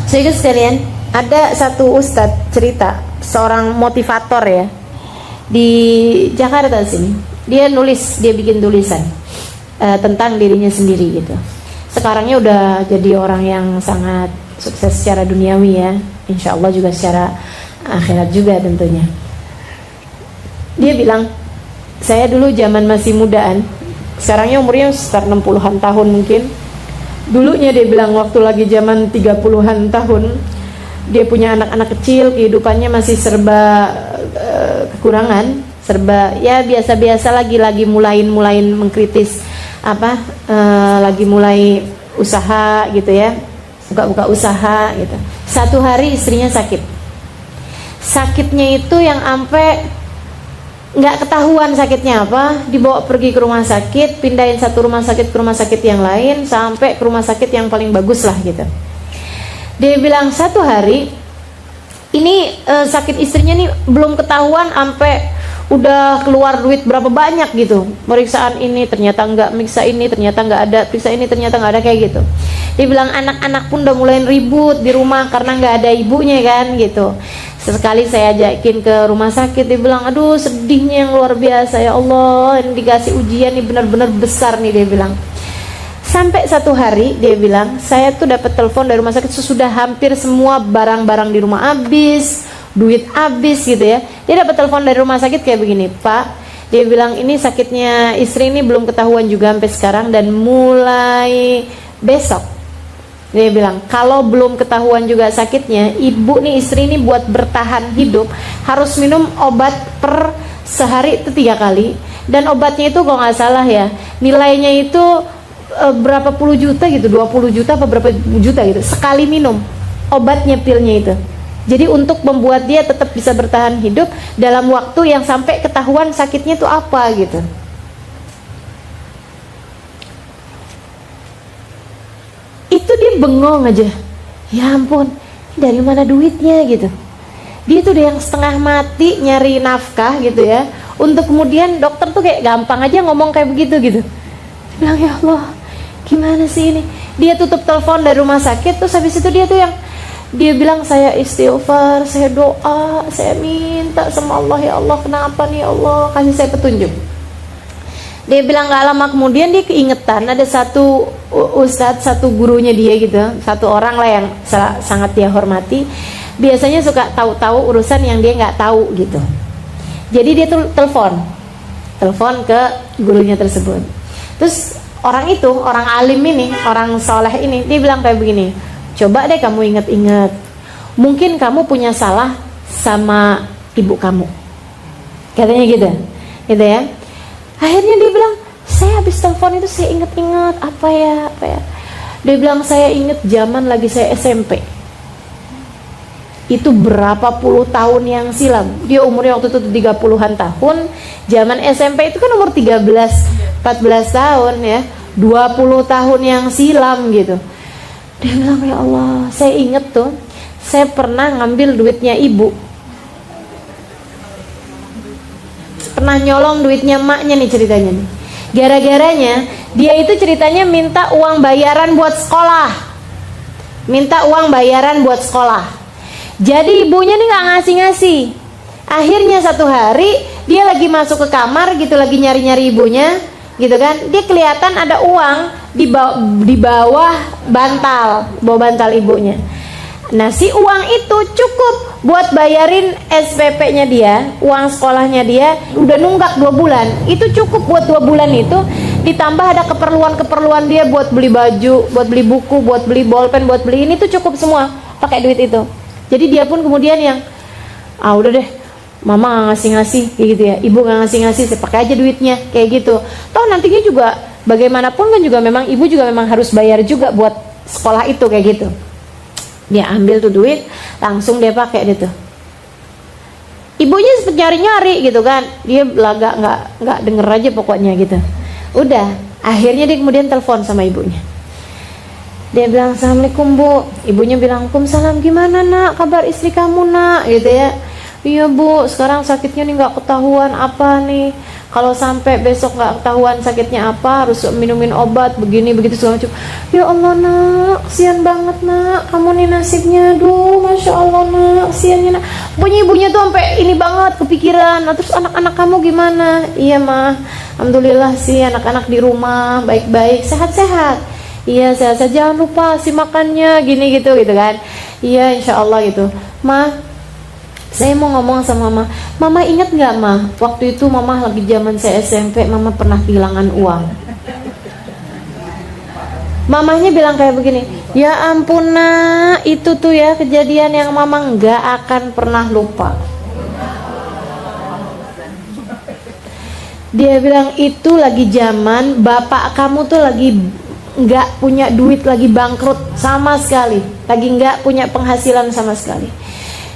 S1: Sehingga sekalian, ada satu ustadz cerita, seorang motivator ya, di Jakarta sini. Dia bikin tulisan tentang dirinya sendiri gitu. Sekarangnya udah jadi orang yang sangat sukses secara duniawi ya, insya Allah juga secara akhirat juga tentunya. Dia bilang, saya dulu zaman masih mudaan, sekarangnya umurnya sekitar 60-an tahun mungkin. Dulunya dia bilang waktu lagi zaman 30-an tahun, dia punya anak-anak kecil, kehidupannya masih serba kekurangan, serba ya biasa-biasa, lagi mulai mengkritis lagi mulai usaha gitu ya, buka usaha gitu. Satu hari istrinya sakit. Sakitnya itu yang sampai nggak ketahuan sakitnya apa, dibawa pergi ke rumah sakit, pindahin satu rumah sakit ke rumah sakit yang lain, sampai ke rumah sakit yang paling bagus lah gitu. Dia bilang satu hari ini sakit istrinya nih belum ketahuan sampai udah keluar duit berapa banyak gitu, pemeriksaan ini ternyata enggak, periksa ini ternyata enggak ada, periksa ini ternyata enggak ada, kayak gitu. Dia bilang anak-anak pun udah mulai ribut di rumah karena enggak ada ibunya kan gitu. Sesekali saya ajakin ke rumah sakit, dia bilang aduh sedihnya yang luar biasa, ya Allah ini dikasih ujian nih benar-benar besar nih, dia bilang. Sampai satu hari dia bilang saya tuh dapat telepon dari rumah sakit sesudah hampir semua barang-barang di rumah habis, duit habis gitu ya. Dia dapat telepon dari rumah sakit kayak begini, Pak, dia bilang ini sakitnya istri ini belum ketahuan juga sampai sekarang, dan mulai besok dia bilang kalau belum ketahuan juga sakitnya, ibu nih istri ini buat bertahan hidup harus minum obat per sehari itu 3 kali, dan obatnya itu kalau nggak salah ya nilainya itu berapa puluh juta gitu, 20 juta apa berapa juta gitu sekali minum obatnya, pilnya itu. Jadi untuk membuat dia tetap bisa bertahan hidup dalam waktu yang sampai ketahuan sakitnya itu apa gitu. Itu dia bengong aja, ya ampun dari mana duitnya gitu. Dia tuh udah yang setengah mati nyari nafkah gitu ya, untuk kemudian dokter tuh kayak gampang aja ngomong kayak begitu gitu. Bilang ya Allah gimana sih ini. Dia tutup telepon dari rumah sakit, terus habis itu dia tuh yang dia bilang saya istighfar, saya doa, saya minta sama Allah, ya Allah kenapa nih ya Allah, kasih saya petunjuk. Dia bilang gak lama kemudian dia keingetan ada satu ustadz, satu gurunya dia gitu, satu orang lah yang sangat dia hormati, biasanya suka tahu-tahu urusan yang dia nggak tahu gitu. Jadi dia tuh telepon ke gurunya tersebut. Terus orang itu, orang alim ini, orang soleh ini, dia bilang kayak begini, coba deh kamu ingat-ingat, mungkin kamu punya salah sama ibu kamu, katanya gitu ya. Akhirnya dia bilang, saya habis telepon itu saya ingat-ingat apa ya. Dia bilang saya ingat zaman lagi saya SMP. Itu berapa puluh tahun yang silam. Dia umurnya waktu itu 30-an tahun. Zaman SMP itu kan umur 13-14 tahun ya, 20 tahun yang silam gitu. Dia bilang ya Allah, saya inget tuh, saya pernah ngambil duitnya ibu, pernah nyolong duitnya maknya nih ceritanya nih. Gara-garanya dia itu ceritanya minta uang bayaran buat sekolah, jadi ibunya nih nggak ngasih. Akhirnya satu hari dia lagi masuk ke kamar gitu, lagi nyari-nyari ibunya gitu kan, dia kelihatan ada uang di bawah bantal ibunya. Nah si uang itu cukup buat bayarin SPP-nya dia, uang sekolahnya dia udah nunggak 2 bulan, itu cukup buat 2 bulan itu, ditambah ada keperluan dia buat beli baju, buat beli buku, buat beli bolpen, buat beli ini tuh cukup semua pakai duit itu. Jadi dia pun kemudian yang udah deh, mama gak ngasih-ngasih kayak gitu ya, ibu gak ngasih-ngasih, saya pakai aja duitnya kayak gitu. Toh nantinya juga bagaimanapun kan juga memang ibu juga memang harus bayar juga buat sekolah itu kayak gitu. Dia ambil tuh duit, langsung dia pakai gitu. Ibunya sempet nyari-nyari gitu kan, dia belaga nggak denger aja pokoknya gitu. Udah, akhirnya dia kemudian telepon sama ibunya. Dia bilang assalamualaikum bu. Ibunya bilang waalaikumsalam, gimana nak kabar istri kamu nak gitu ya. Iya bu, sekarang sakitnya nih nggak ketahuan apa nih. Kalau sampai besok nggak ketahuan sakitnya apa, harus minumin obat begini begitu segala macam. Ya Allah nak, kasihan banget nak, kamu nih nasibnya, aduh masya Allah nak, kasihannya nak. Pokoknya ibunya tuh sampai ini banget kepikiran. Nah, terus anak-anak kamu gimana? Iya mah, alhamdulillah sih anak-anak di rumah baik-baik, sehat-sehat. Iya sehat-sehat, jangan lupa sih makannya gini gitu kan. Iya insya Allah gitu. Mah, saya mau ngomong sama mama ingat nggak mah, waktu itu mama lagi zaman saya SMP, mama pernah kehilangan uang. Mamanya bilang kayak begini, ya ampun nak, itu tuh ya kejadian yang mama nggak akan pernah lupa. Dia bilang itu lagi zaman bapak kamu tuh lagi nggak punya duit, lagi bangkrut sama sekali, lagi nggak punya penghasilan sama sekali.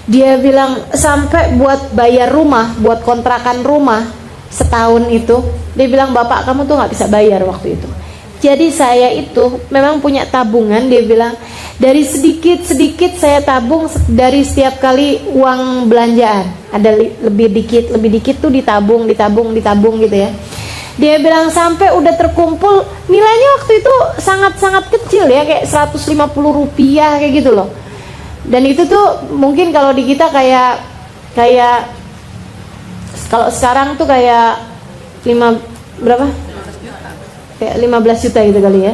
S1: Dia bilang sampai buat bayar rumah, buat kontrakan rumah setahun itu, dia bilang bapak kamu tuh nggak bisa bayar waktu itu. Jadi saya itu memang punya tabungan, dia bilang dari sedikit saya tabung dari setiap kali uang belanjaan, ada lebih dikit tuh ditabung gitu ya. Dia bilang sampai udah terkumpul nilainya waktu itu sangat kecil ya, kayak 150 rupiah kayak gitu loh. Dan itu tuh mungkin kalau di kita kayak kalau sekarang tuh kayak berapa? Kayak 15 juta gitu kali ya.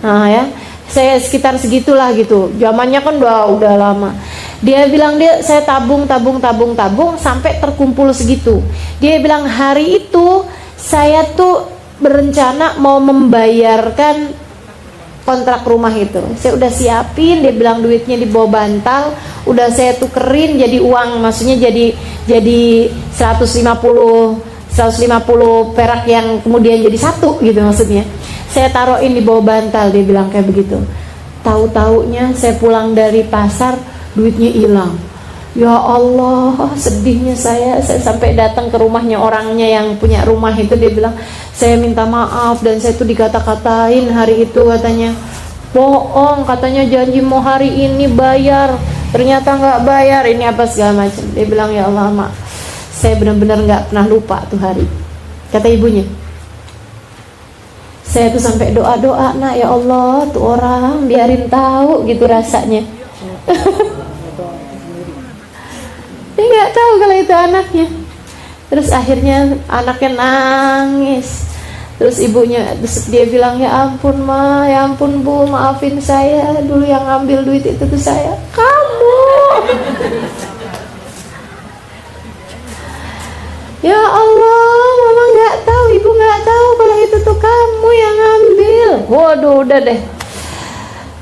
S1: Nah ya, saya sekitar segitulah gitu. Zamannya kan udah lama. Dia bilang saya tabung sampai terkumpul segitu. Dia bilang hari itu saya tuh berencana mau membayarkan kontrak rumah itu. Saya udah siapin, dia bilang duitnya di bawah bantal, udah saya tukerin jadi uang, maksudnya jadi 150 perak yang kemudian jadi 1 gitu maksudnya. Saya taruhin di bawah bantal, dia bilang kayak begitu. Tahu-taunya saya pulang dari pasar, duitnya hilang. Ya Allah, sedihnya saya sampai datang ke rumahnya orangnya yang punya rumah itu. Dia bilang saya minta maaf dan saya tuh dikata-katain hari itu, katanya bohong, katanya janji mau hari ini bayar, ternyata nggak bayar, ini apa segala macam. Dia bilang ya Allah mak, saya benar-benar nggak pernah lupa tuh hari. Kata ibunya, saya tuh sampai doa-doa, nak ya Allah tuh orang biarin tahu gitu rasanya. Dia nggak tahu kalau itu anaknya. Terus akhirnya anaknya nangis. Terus dia bilang ya ampun ma, ya ampun bu, maafin saya, dulu yang ngambil duit itu tuh saya. Kamu. Ya Allah, mama nggak tahu, ibu nggak tahu kalau itu tuh kamu yang ngambil. Waduh, udah deh.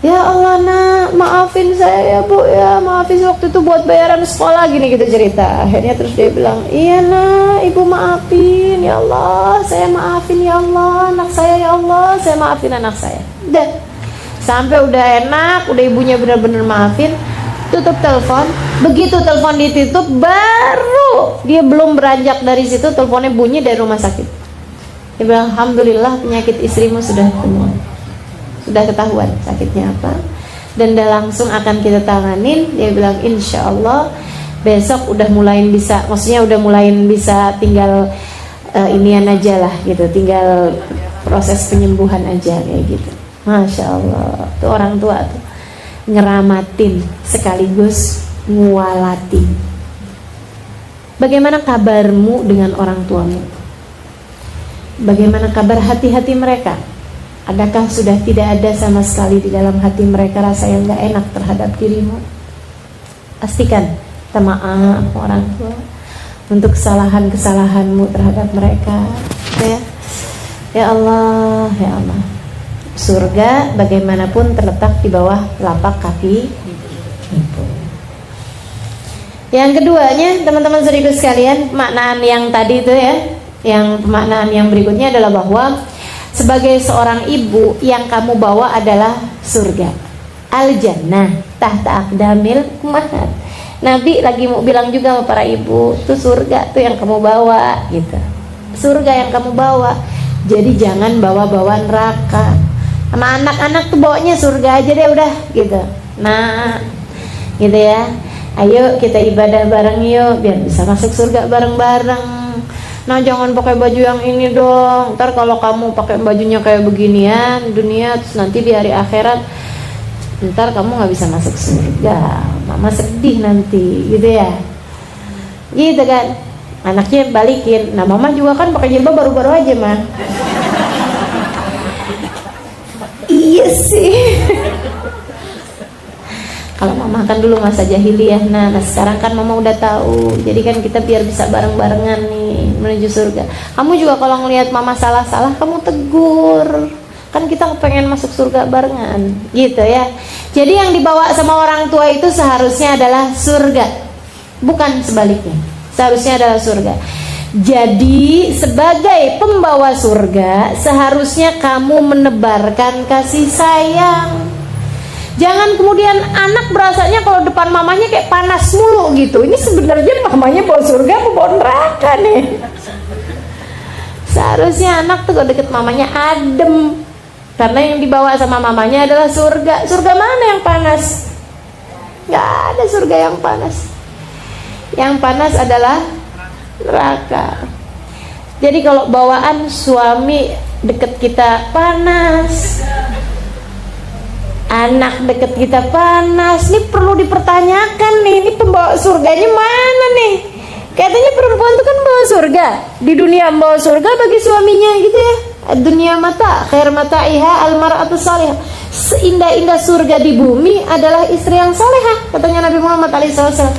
S1: Ya Allah nak, maafin saya ya bu ya, maafin waktu itu buat bayaran sekolah gini gitu cerita. Akhirnya terus dia bilang, iya nak, ibu maafin ya Allah, saya maafin ya Allah, anak saya ya Allah, saya maafin anak saya. Udah, sampai udah enak, udah ibunya benar-benar maafin, tutup telepon. Begitu telepon ditutup, baru dia belum beranjak dari situ, teleponnya bunyi dari rumah sakit. Dia bilang, alhamdulillah penyakit istrimu sudah sembuh. Sudah ketahuan sakitnya apa, dan udah langsung akan kita tanganin. Dia bilang insya Allah besok udah mulai bisa, maksudnya udah mulai bisa tinggal inian aja lah gitu, tinggal proses penyembuhan aja kayak gitu. Masya Allah, tuh orang tua tuh ngeramatin sekaligus ngualatin. Bagaimana kabarmu dengan orang tuamu? Bagaimana kabar hati-hati mereka? Adakah sudah tidak ada sama sekali di dalam hati mereka rasa yang gak enak terhadap dirimu? Pastikan minta maaf orang tua untuk kesalahan-kesalahanmu terhadap mereka. Ya Allah, ya Allah. Surga bagaimanapun terletak di bawah telapak kaki ibu. Yang keduanya, teman-teman saudaraku sekalian, pemaknaan yang tadi itu ya, yang pemaknaan yang berikutnya adalah bahwa sebagai seorang ibu yang kamu bawa adalah surga, al-jannah tahta aqdamil ummahat. Nabi lagi mau bilang juga sama para ibu, tuh surga tuh yang kamu bawa gitu. Surga yang kamu bawa. Jadi jangan bawa-bawa neraka. Sama anak-anak tuh bawanya surga aja deh udah gitu. Nah, gitu ya. Ayo kita ibadah bareng yuk biar bisa masuk surga bareng-bareng. Nah jangan pakai baju yang ini dong. Ntar kalau kamu pakai bajunya kayak beginian dunia, terus nanti di hari akhirat ntar kamu nggak bisa masuk surga. Mama sedih nanti, gitu ya. Gitu kan. Anaknya balikin. Nah mama juga kan pakai jilbab baru-baru aja mah. Iya sih. Kalau mama kan dulu masa jahiliyah, nah sekarang kan mama udah tahu. Jadi kan kita biar bisa bareng-barengan nih menuju surga. Kamu juga kalau ngelihat mama salah-salah, kamu tegur. Kan kita pengen masuk surga barengan, gitu ya. Jadi yang dibawa sama orang tua itu seharusnya adalah surga, bukan sebaliknya. Seharusnya adalah surga. Jadi sebagai pembawa surga, seharusnya kamu menebarkan kasih sayang. Jangan kemudian anak berasanya kalau depan mamanya kayak panas mulu gitu. Ini sebenarnya mamanya bawa surga apa bawa neraka nih? Seharusnya anak tuh kalau deket mamanya adem, karena yang dibawa sama mamanya adalah surga. Surga mana yang panas? Gak ada surga yang panas. Yang panas adalah neraka. Jadi kalau bawaan suami deket kita panas, anak deket kita panas, ini perlu dipertanyakan nih, ini pembawa surganya mana nih? Katanya perempuan itu kan bawa surga, di dunia bawa surga bagi suaminya gitu ya. Dunia mata, khair mata iha almar'atu salihah. Seindah-indah surga di bumi adalah istri yang salehah, katanya Nabi Muhammad SAW.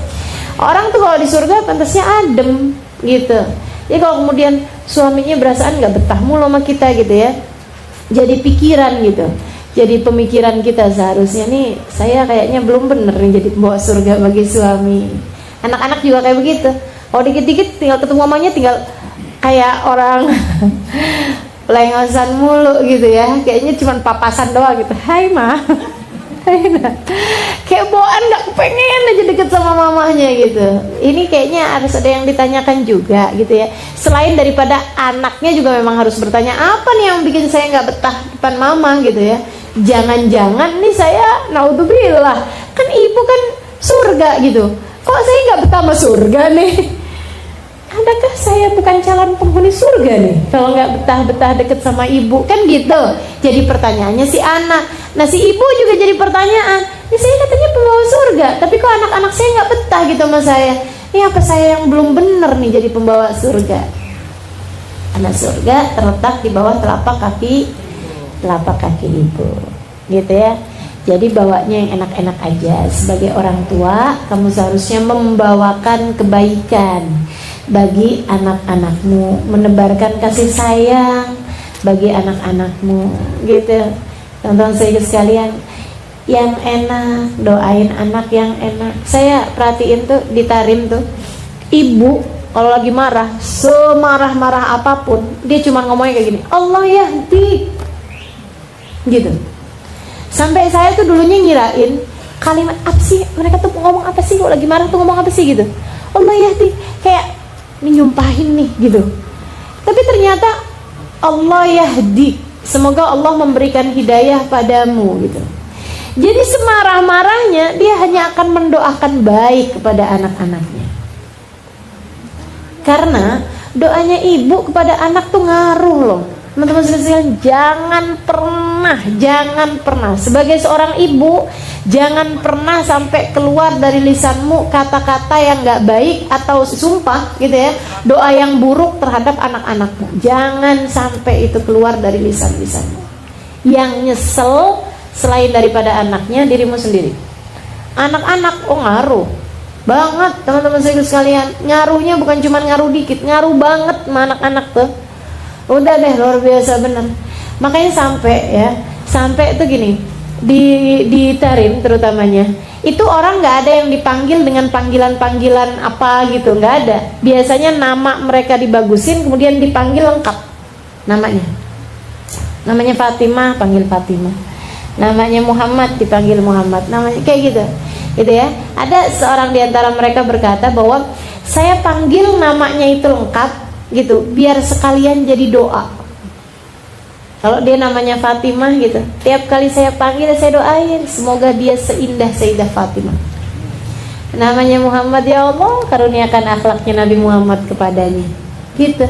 S1: Orang tuh kalau di surga pantasnya adem gitu. Jadi kalau kemudian suaminya berasaan nggak betah mulu sama kita gitu ya, jadi pikiran gitu. Jadi pemikiran kita seharusnya nih, saya kayaknya belum bener nih jadi bawa surga bagi suami. Anak-anak juga kayak begitu. Kalau dikit-dikit tinggal ketemu mamanya tinggal kayak orang lengosan mulu gitu ya. Kayaknya cuma papasan doang gitu. Hai ma, hai ma. Kayak bawaan gak kepengen aja deket sama mamanya gitu. Ini kayaknya harus ada yang ditanyakan juga gitu ya. Selain daripada anaknya juga memang harus bertanya, apa nih yang bikin saya gak betah depan mama gitu ya. Jangan-jangan nih saya naudzubillah, kan ibu kan surga gitu, kok saya gak betah sama surga nih? Adakah saya bukan calon penghuni surga nih kalau nggak betah-betah deket sama ibu? Kan gitu. Jadi pertanyaannya si anak. Nah si ibu juga jadi pertanyaan. Ini saya katanya pembawa surga, tapi kok anak-anak saya nggak betah gitu sama saya? Ini apa saya yang belum bener nih jadi pembawa surga? Anak surga terletak di bawah telapak kaki ibu, gitu ya. Jadi bawanya yang enak-enak aja. Sebagai orang tua, kamu seharusnya membawakan kebaikan bagi anak-anakmu, menebarkan kasih sayang bagi anak-anakmu, gitu. Teman-teman saya sekalian, yang enak, doain anak yang enak. Saya perhatiin tuh di Tarim tuh, ibu kalau lagi marah, semarah-marah apapun, dia cuma ngomongnya kayak gini, Allah yahdi, gitu. Sampai saya tuh dulunya ngirain kalimat apa sih, mereka tuh ngomong apa sih, kalau lagi marah tuh ngomong apa sih gitu. Allah yahdi, kayak ini nyumpahin nih gitu. Tapi ternyata Allah yahdi, semoga Allah memberikan hidayah padamu gitu. Jadi semarah-marahnya dia hanya akan mendoakan baik kepada anak-anaknya. Karena doanya ibu kepada anak tuh ngaruh loh. Teman-teman sekalian, jangan pernah sebagai seorang ibu, jangan pernah sampai keluar dari lisanmu kata-kata yang gak baik atau sumpah gitu ya, doa yang buruk terhadap anak-anakmu. Jangan sampai itu keluar dari lisanmu. Yang nyesel selain daripada anaknya, dirimu sendiri. Anak-anak ngaruh banget teman-teman sekalian. Ngaruhnya bukan cuma ngaruh dikit, ngaruh banget sama anak-anak tuh. Udah deh, luar biasa bener. Makanya sampai tuh gini, di Tarim terutamanya, itu orang nggak ada yang dipanggil dengan panggilan-panggilan apa gitu, nggak ada. Biasanya nama mereka dibagusin, kemudian dipanggil lengkap namanya. Namanya Fatimah, panggil Fatimah. Namanya Muhammad, dipanggil Muhammad. Namanya kayak gitu ya. Ada seorang di antara mereka berkata bahwa saya panggil namanya itu lengkap gitu, biar sekalian jadi doa. Kalau dia namanya Fatimah gitu, tiap kali saya panggil saya doain semoga dia seindah Sayyidah Fatimah. Namanya Muhammad, ya Allah karuniakan akhlaknya Nabi Muhammad kepadanya, gitu.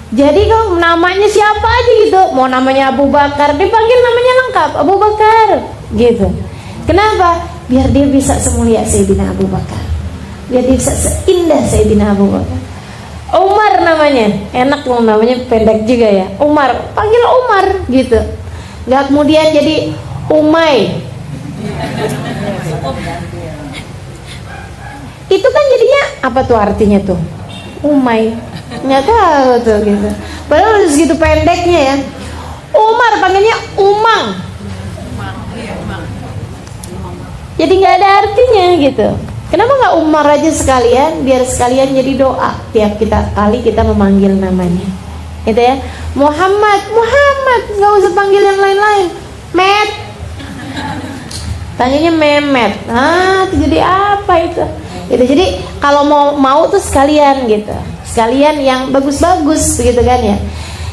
S1: Jadi kalau namanya siapa aja gitu, mau namanya Abu Bakar dipanggil namanya lengkap Abu Bakar gitu. Kenapa? Biar dia bisa semulia Sayyidina Abu Bakar, biar dia bisa seindah Sayyidina Abu Bakar. Umar namanya, enak loh namanya, pendek juga ya. Umar, panggil Umar gitu. Gak kemudian jadi Umay. Itu kan jadinya apa tuh artinya tuh? Umay. Nggak tahu tuh gitu. Padahal segitu pendeknya ya. Umar panggilnya Umang. Jadi nggak ada artinya gitu. Kenapa nggak Umar aja sekalian, biar sekalian jadi doa tiap kali kita memanggil namanya, gitu ya. Muhammad, nggak usah panggil yang lain-lain. panggilnya Memet. Itu jadi apa itu? Gitu. Jadi kalau mau tuh sekalian gitu, sekalian yang bagus-bagus begitu kan ya.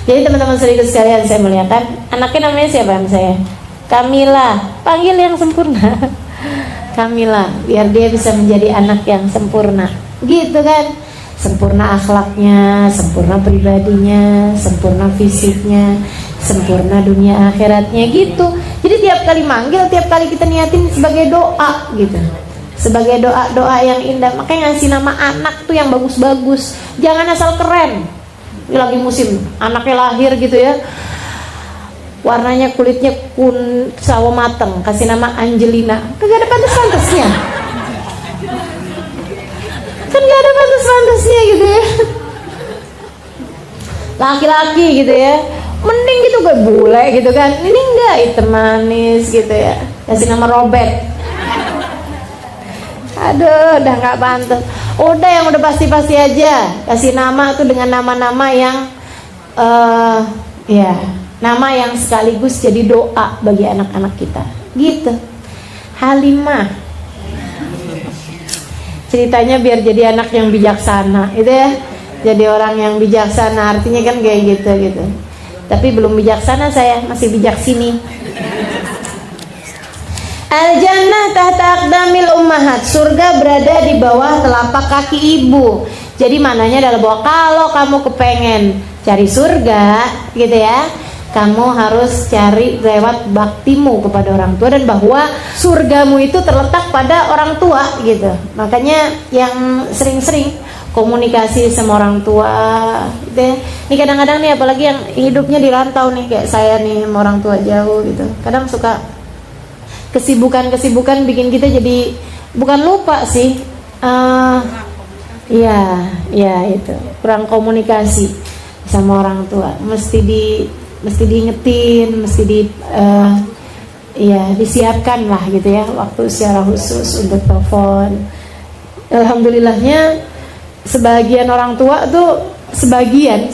S1: Jadi teman-teman sedikit sekalian, saya melihatkan anaknya namanya siapa saya? Kamila, panggil yang sempurna. Kamila, biar dia bisa menjadi anak yang sempurna, gitu kan? Sempurna akhlaknya, sempurna pribadinya, sempurna fisiknya, sempurna dunia akhiratnya gitu. Jadi tiap kali manggil, tiap kali kita niatin sebagai doa gitu, sebagai doa yang indah. Makanya ngasih nama anak tuh yang bagus-bagus, jangan asal keren. Ini lagi musim anaknya lahir gitu ya, warnanya kulitnya sawo mateng, kasih nama Angelina. Kagak ada pantas-pantasnya, kan gak ada pantas-pantasnya gitu ya. Laki-laki gitu ya, mending gitu gue bule gitu kan. Ini enggak, hitam manis gitu ya, kasih nama Robert. Aduh, udah gak pantas. Udah yang udah pasti-pasti aja, kasih nama tuh dengan nama-nama yang nama yang sekaligus jadi doa bagi anak-anak kita gitu. Halimah, ceritanya biar jadi anak yang bijaksana gitu ya, jadi orang yang bijaksana, artinya kan kayak gitu. Tapi belum bijaksana, saya masih bijak sini. Al-jannah tahta aqdamil ummahat, surga berada di bawah telapak kaki ibu. Jadi maknanya adalah bahwa kalau kamu kepengen cari surga gitu ya, kamu harus cari lewat baktimu kepada orang tua, dan bahwa surgamu itu terletak pada orang tua gitu. Makanya yang sering-sering komunikasi sama orang tua gitu ya. Ini kadang-kadang nih, apalagi yang hidupnya di rantau nih, kayak saya nih sama orang tua jauh gitu, kadang suka kesibukan bikin kita jadi bukan lupa sih, itu kurang komunikasi sama orang tua. Mesti diingetin, disiapkan lah gitu ya, waktu secara khusus untuk telepon. Alhamdulillahnya sebagian orang tua tuh sebagian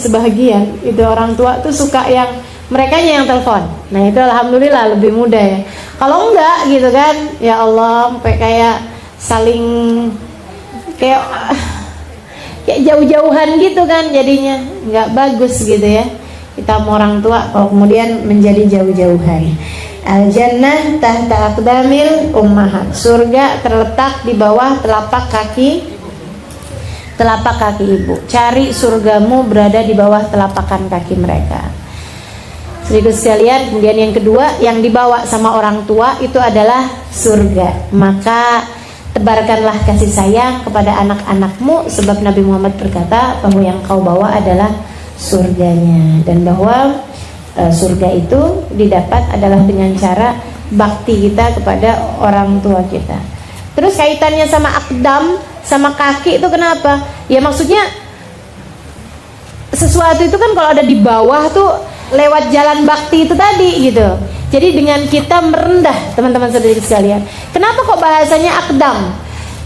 S1: itu orang tua tuh suka yang mereka yang telepon. Nah itu alhamdulillah lebih mudah ya. Kalau enggak gitu kan, ya Allah, sampai kayak saling kayak jauh-jauhan gitu kan, jadinya nggak bagus gitu ya. Kita mau orang tua kalau kemudian menjadi jauh-jauhan. Al-jannah tahta aqdamil ummahat, surga terletak di bawah telapak kaki ibu. Cari surgamu berada di bawah telapakan kaki mereka. Sedikit sekalian, kemudian yang kedua yang dibawa sama orang tua itu adalah surga. Maka tebarkanlah kasih sayang kepada anak-anakmu, sebab Nabi Muhammad berkata bahwa yang kau bawa adalah surganya, dan bahwa surga itu didapat adalah dengan cara bakti kita kepada orang tua kita. Terus kaitannya sama akdam, sama kaki itu kenapa? Ya maksudnya sesuatu itu kan kalau ada di bawah tuh lewat jalan bakti itu tadi gitu. Jadi dengan kita merendah, teman-teman sedikit sekalian. Kenapa kok bahasanya akdam?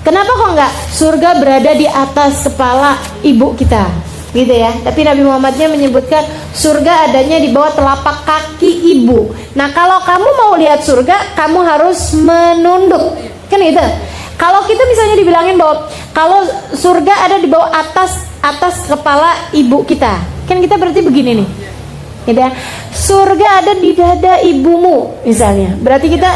S1: Kenapa kok enggak surga berada di atas kepala ibu kita? Gitu ya. Tapi Nabi Muhammadnya menyebutkan surga adanya di bawah telapak kaki ibu. Nah, kalau kamu mau lihat surga, kamu harus menunduk. Kan gitu. Kalau kita misalnya dibilangin bahwa kalau surga ada di bawah atas kepala ibu kita, kan kita berarti begini nih. Gitu ya. Surga ada di dada ibumu misalnya, berarti kita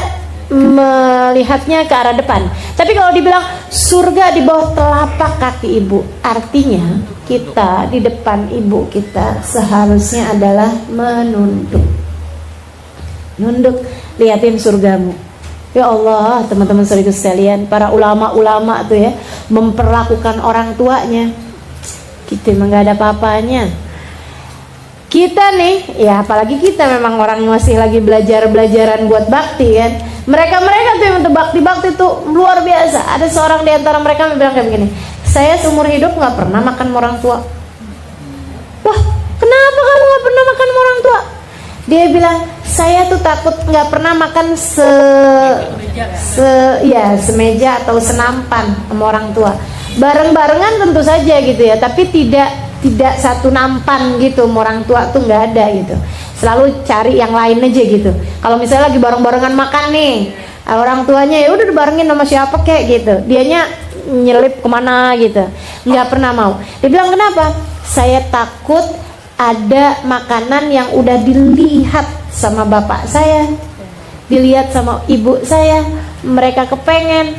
S1: melihatnya ke arah depan. Tapi kalau dibilang surga di bawah telapak kaki ibu, artinya kita di depan ibu kita seharusnya adalah menunduk. Nunduk, lihatin surgamu. Ya Allah, teman-teman saudara sekalian, para ulama-ulama tuh ya memperlakukan orang tuanya, kita emang gak ada apa-apanya. Kita nih, ya apalagi kita memang orang yang masih lagi belajaran buat bakti kan. Mereka tuh yang untuk bakti tuh luar biasa. Ada seorang di antara mereka yang bilang kayak begini, saya seumur hidup gak pernah makan sama orang tua. Wah, kenapa kamu gak pernah makan sama orang tua? Dia bilang, saya tuh takut gak pernah makan semeja atau senampan sama orang tua. Bareng-barengan tentu saja gitu ya, tapi tidak satu nampan gitu sama orang tua tuh nggak ada gitu. Selalu cari yang lain aja gitu. Kalau misalnya lagi bareng-barengan makan nih, Orang tuanya ya udah dibarengin sama siapa kek gitu, dianya nyelip kemana gitu, nggak pernah mau. Dia bilang kenapa? Saya takut ada makanan yang udah dilihat sama bapak saya, dilihat sama ibu saya, mereka kepengen,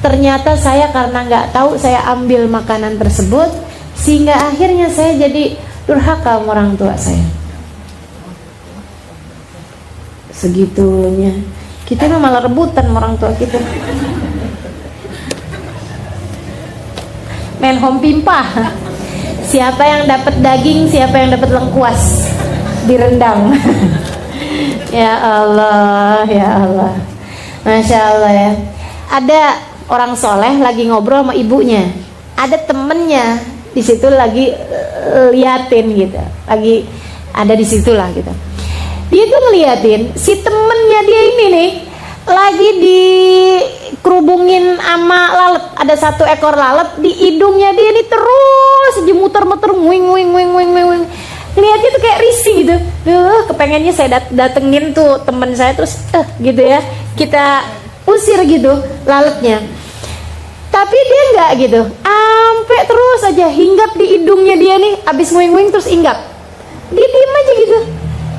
S1: ternyata saya karena nggak tahu saya ambil makanan tersebut, sehingga akhirnya saya jadi durhaka sama orang tua saya. Segitunya kita malah rebutan sama orang tua kita, main home pimpah. Siapa yang dapat daging, siapa yang dapat lengkuas, direndam. Ya Allah, ya Allah, Masya Allah ya. Ada orang soleh lagi ngobrol sama ibunya, ada temennya di situ lagi liatin gitu, lagi ada di situlah gitu. Dia tuh ngeliatin si temennya dia ini nih lagi dikerubungin sama lalat. Ada satu ekor lalat di hidungnya dia nih, terus muter-muter wing. Lihatnya tuh kayak risih gitu. Kepengennya saya datengin tuh temen saya terus gitu ya, kita usir gitu lalatnya. Tapi dia enggak gitu, sampai terus aja hinggap di hidungnya dia nih, abis wing terus hinggap. Dia diem aja gitu,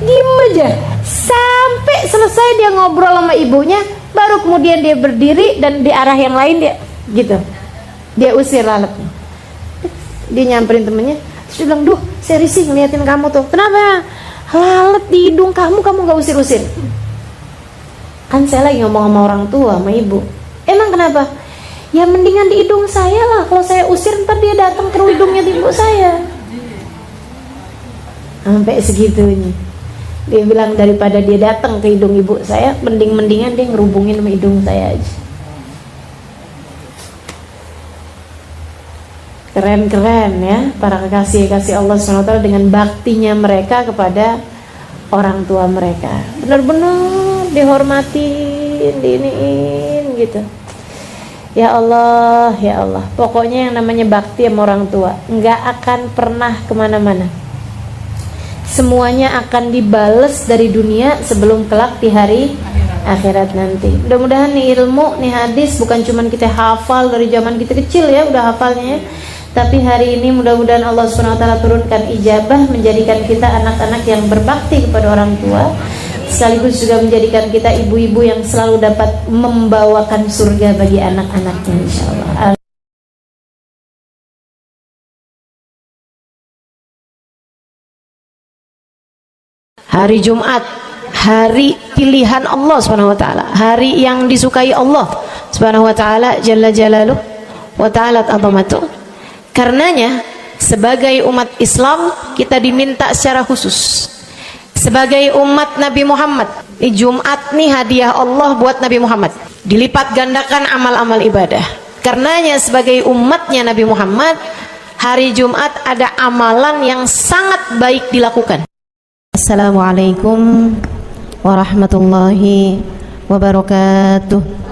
S1: diem aja sampai selesai dia ngobrol sama ibunya, baru kemudian dia berdiri dan di arah yang lain dia gitu, dia usir lalatnya. Dia nyamperin temennya, terus dia bilang, duh saya risih ngeliatin kamu tuh. Kenapa? Lalat di hidung kamu gak usir-usir. Kan saya lagi ngomong sama orang tua, sama ibu. Emang kenapa? Ya mendingan di hidung saya lah, kalau saya usir ntar dia datang ke hidungnya ibu saya. Sampai segitunya. Dia bilang daripada dia datang ke hidung ibu saya, mendingan dia ngerubungin sama hidung saya aja. Keren-keren ya para kekasih Allah SWT dengan baktinya mereka kepada orang tua mereka. Benar-benar dihormatin, diiniin gitu. Ya Allah, ya Allah. Pokoknya yang namanya bakti sama orang tua nggak akan pernah kemana-mana. Semuanya akan dibales dari dunia sebelum kelak di hari akhirat nanti. Mudah-mudahan nih ilmu, nih hadis bukan cuman kita hafal dari zaman kita kecil ya, udah hafalnya ya. Tapi hari ini mudah-mudahan Allah SWT turunkan ijabah, menjadikan kita anak-anak yang berbakti kepada orang tua, sekaligus juga menjadikan kita ibu-ibu yang selalu dapat membawakan surga bagi anak-anaknya insyaallah. Hari Jumat, hari pilihan Allah Subhanahu wa taala, hari yang disukai Allah Subhanahu wa taala jalla jalaluh wa ta'ala azamatu. Karenanya sebagai umat Islam kita diminta secara khusus, sebagai umat Nabi Muhammad, di Jumat nih hadiah Allah buat Nabi Muhammad, dilipat gandakan amal-amal ibadah. Karenanya sebagai umatnya Nabi Muhammad, hari Jumat ada amalan yang sangat baik dilakukan. Assalamualaikum warahmatullahi wabarakatuh.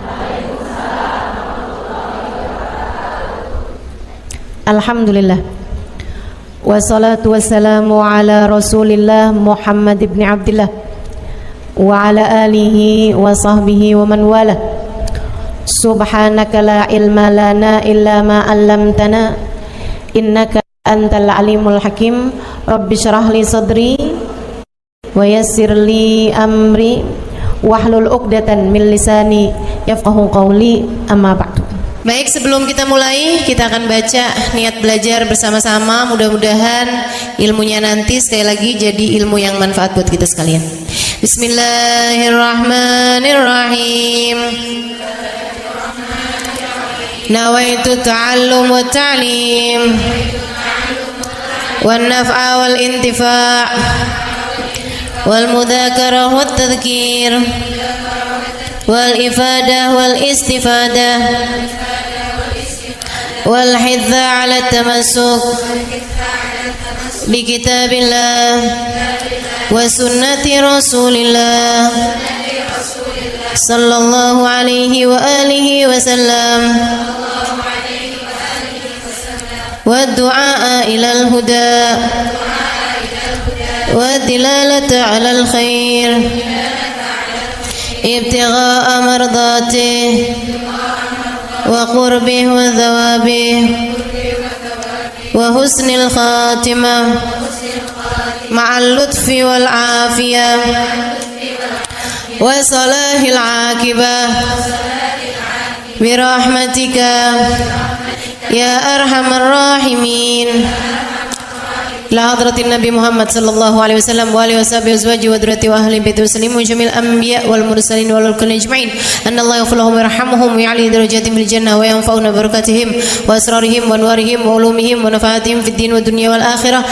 S1: Alhamdulillah, wassalatu wassalamu ala rasulillah Muhammad ibn Abdillah wa ala alihi wa sahbihi wa man wala. Subhanaka la ilma lana illa ma 'allamtana innaka antal alimul hakim. Rabbi syrah li sadri wa yassir li amri wahlul 'uqdatan min lisani yafqahu qawli. Amma ba'du. Baik, sebelum kita mulai, kita akan baca niat belajar bersama-sama. Mudah-mudahan ilmunya nanti sekali lagi jadi ilmu yang manfaat buat kita sekalian. Bismillahirrahmanirrahim. Nawaitu ta'allum wa ta'lim wan naf'a wal intifa' wal mudzakarah wat tadhkir wal ifadah wal istifadah wal hidza ala tamassuk bi kitabillah wa sunnati rasulillah sallallahu alaihi wa alihi wa sallam wa du'a ila al huda wa dilalata ala al khair
S2: ابتغاء مرضاته وقربه وثوابه وحسن الخاتمة مع اللطف والعافية وصلاح العاقبة برحمتك يا أرحم الراحمين. ila hadratin Nabi Muhammad sallallahu alaihi wasallam wa alihi washabihi azwaji wa dzurriyyati wa ahli baiti muslimin jamil anbiya wal mursalin wal kulli ajma'in anna Allah yaghfiruhum wa yarhamuhum wa ya'li darajatihim fil jannah wa yanfa'una barakatihim wa asrarihim wa anwarihim wa ulumihim wa nafaatihim fid din wa dunya wal akhirah.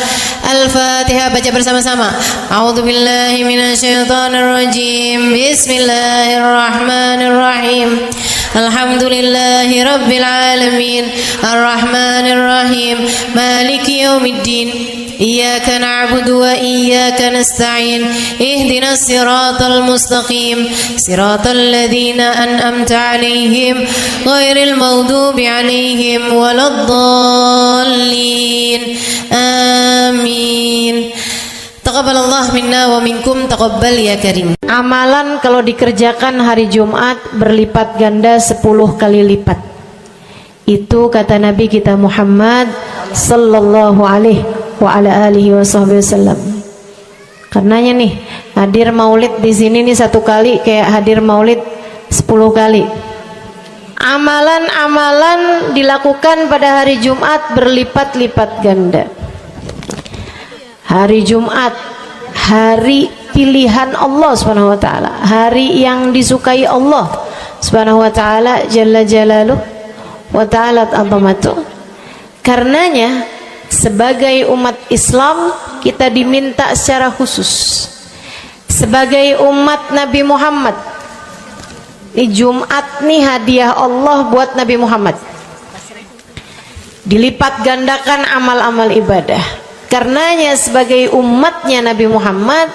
S2: Al-Fatihah, baca bersama-sama. A'udzu billahi minasyaitonir rajim. Bismillahirrahmanirrahim. Alhamdulillahi rabbil alamin. Arrahmanir rahim. Maliki yaumiddin. Iyyaka na'budu wa iyyaka nasta'in. Ihdinas siratal mustaqim. Siratal ladzina an'amta 'alaihim ghairil maghdubi 'alaihim waladdallin. Amin. Taqabbalallah minna wa minkum, taqabbal ya karim.
S1: Amalan kalau dikerjakan hari Jumat berlipat ganda 10 kali lipat. Itu kata Nabi kita Muhammad sallallahu alaihi wa ala alihi wasallam. Karenanya nih, hadir maulid di sini nih 1 kali kayak hadir maulid 10 kali. Amalan-amalan dilakukan pada hari Jumat berlipat-lipat ganda. Hari Jumat, hari pilihan Allah Subhanahu wa taala, hari yang disukai Allah Subhanahu wa taala jalla jalaluh wa ta'ala azamatu. Karenanya sebagai umat Islam kita diminta secara khusus sebagai umat Nabi Muhammad. Ini Jumat nih hadiah Allah buat Nabi Muhammad. Dilipat gandakan amal-amal ibadah. Karenanya sebagai umatnya Nabi Muhammad,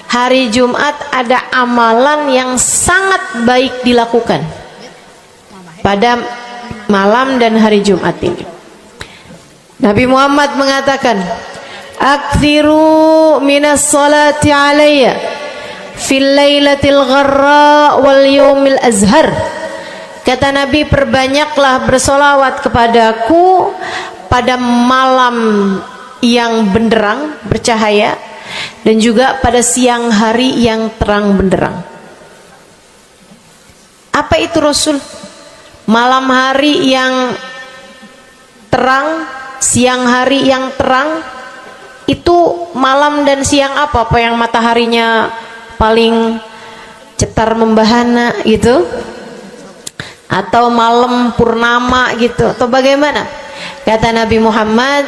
S1: hari Jumat ada amalan yang sangat baik dilakukan pada malam dan hari Jumat ini. Nabi Muhammad mengatakan, "Aktsiru minas salati alayya fil lailatil gharra wal yaumil azhar." Kata Nabi, perbanyaklah bersolawat kepadaku pada malam yang benderang, bercahaya, dan juga pada siang hari yang terang benderang. Apa itu Rasul? Malam hari yang terang, siang hari yang terang. Itu malam dan siang apa? Apa yang mataharinya paling cetar membahana gitu? Atau malam purnama gitu? Atau bagaimana? Kata Nabi Muhammad,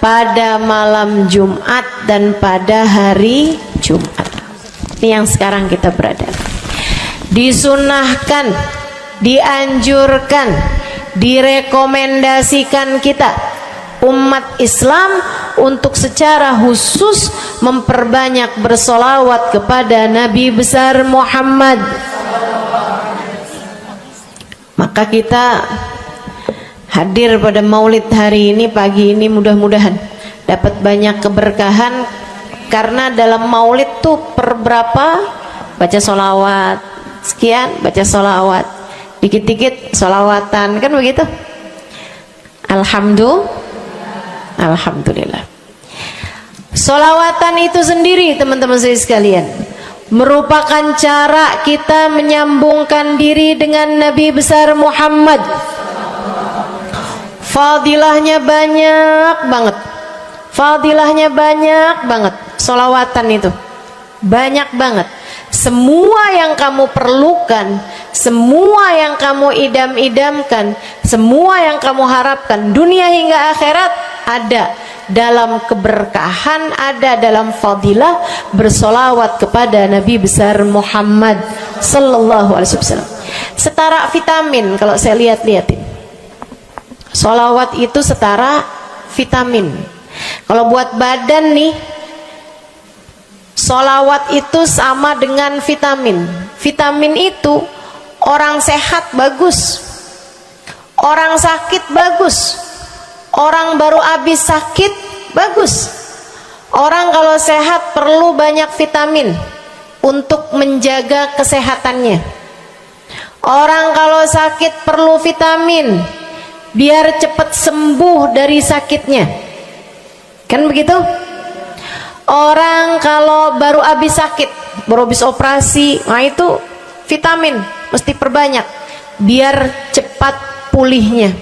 S1: pada malam Jumat dan pada hari Jumat. Ini yang sekarang kita berada. Disunahkan, dianjurkan, direkomendasikan kita umat Islam untuk secara khusus memperbanyak bersolawat kepada Nabi besar Muhammad. Maka kita hadir pada maulid hari ini, pagi ini, mudah-mudahan dapat banyak keberkahan. Karena dalam maulid tuh per berapa baca solawat, sekian baca solawat, dikit-dikit solawatan, kan begitu. Alhamdulillah. Solawatan itu sendiri teman-teman saya sekalian merupakan cara kita menyambungkan diri dengan Nabi besar Muhammad. Fadilahnya banyak banget. Fadilahnya banyak banget. Solawatan itu banyak banget. Semua yang kamu perlukan, semua yang kamu idam-idamkan, semua yang kamu harapkan, dunia hingga akhirat ada dalam keberkahan, ada dalam fadilah bersolawat kepada Nabi besar Muhammad sallallahu alaihi wasallam. Setara vitamin kalau saya lihat-lihatin. Solawat itu setara vitamin. Kalau buat badan nih, solawat itu sama dengan vitamin. Vitamin itu orang sehat bagus, orang sakit bagus, orang baru habis sakit bagus. Orang kalau sehat perlu banyak vitamin. untuk menjaga kesehatannya. Orang kalau sakit perlu vitamin biar cepat sembuh dari sakitnya, kan begitu? Orang kalau baru habis sakit, baru habis operasi, nah itu vitamin mesti perbanyak biar cepat pulihnya.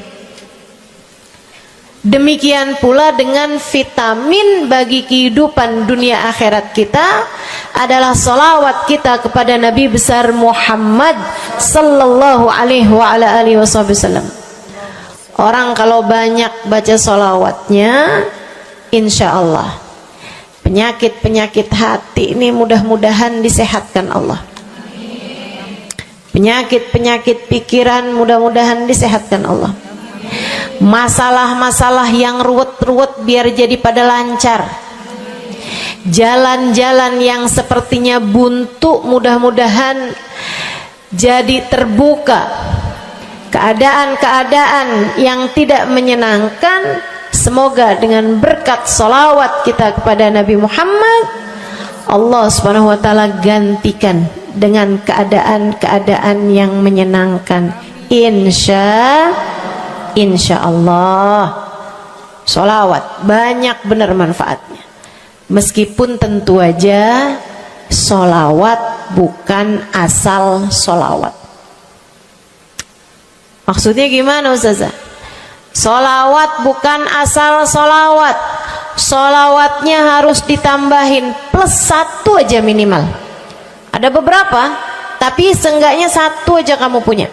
S1: Demikian pula dengan vitamin bagi kehidupan dunia akhirat kita adalah salawat kita kepada Nabi besar Muhammad sallallahu alaihi wasallam. Orang kalau banyak baca salawatnya, insya Allah penyakit-penyakit hati ini mudah-mudahan disehatkan Allah. Penyakit-penyakit pikiran mudah-mudahan disehatkan Allah. Masalah-masalah yang ruwet-ruwet biar jadi pada lancar. Jalan-jalan yang sepertinya buntu mudah-mudahan jadi terbuka. Keadaan-keadaan yang tidak menyenangkan, semoga dengan berkat salawat kita kepada Nabi Muhammad, Allah subhanahu wa ta'ala gantikan dengan keadaan-keadaan yang menyenangkan. Insya Allah. Salawat banyak benar manfaatnya. Meskipun tentu aja salawat bukan asal salawat. Maksudnya gimana Ustazah? Salawat bukan asal salawat. Salawatnya harus ditambahin plus 1 aja minimal. Ada beberapa, tapi seenggaknya 1 aja kamu punya.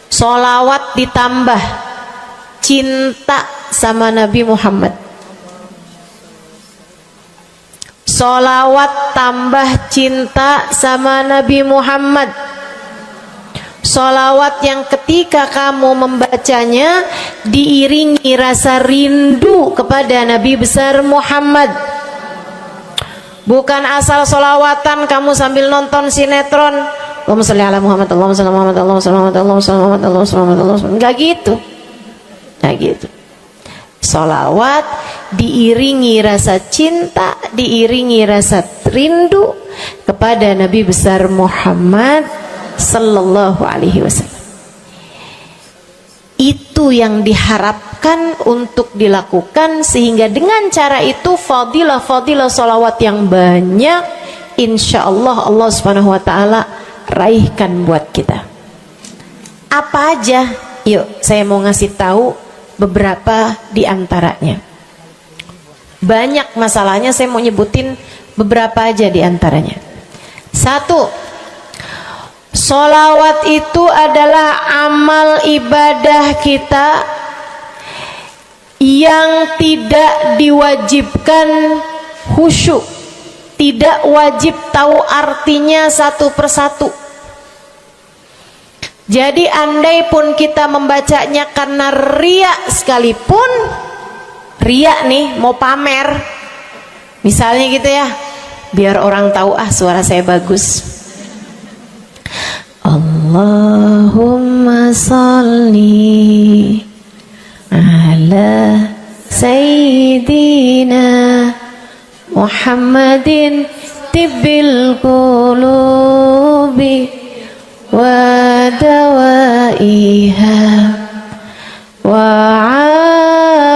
S1: Salawat ditambah cinta sama Nabi Muhammad. Salawat tambah cinta sama Nabi Muhammad. Salawat yang ketika kamu membacanya diiringi rasa rindu kepada Nabi besar Muhammad. Bukan asal salawatan kamu sambil nonton sinetron, Allahumma sholli ala Muhammad, Allahumma sholli ala Muhammad, Allahumma sholli ala Muhammad, Allahumma sholli ala Muhammad, Allahumma sholli ala Muhammad. Enggak gitu. Enggak gitu. Salawat diiringi rasa cinta, diiringi rasa rindu kepada Nabi besar Muhammad sallallahu alaihi wasallam. Itu yang diharapkan untuk dilakukan, sehingga dengan cara itu fadilah-fadilah salawat yang banyak insya Allah Allah subhanahu wa ta'ala raihkan buat kita. Apa aja? Yuk saya mau ngasih tahu beberapa di antaranya. Banyak masalahnya, saya mau nyebutin beberapa aja di antaranya. 1. Sholawat itu adalah amal ibadah kita yang tidak diwajibkan khusyuk, tidak wajib tahu artinya satu persatu. Jadi andai pun kita membacanya karena riya sekalipun, riya nih mau pamer, misalnya gitu ya, biar orang tahu suara saya bagus. Allahumma salli ala sayyidina Muhammadin tibbil qulubi wa dawaiha wa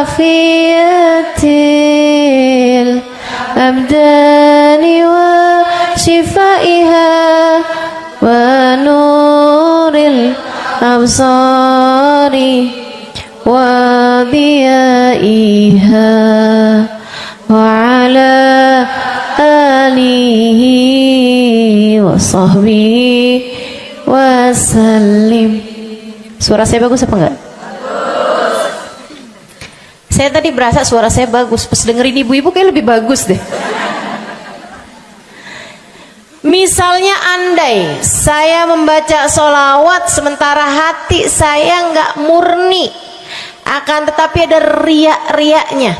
S1: afiyatil abdani wa shifaiha wa nuril absari wa diyaiha wa ala alihi wa sahbihi wa sallim. Suara saya bagus apa enggak? Bagus. Saya tadi berasa suara saya bagus, pas dengerin ibu-ibu kayak lebih bagus deh. Misalnya andai saya membaca sholawat sementara hati saya nggak murni, akan tetapi ada riak-riaknya.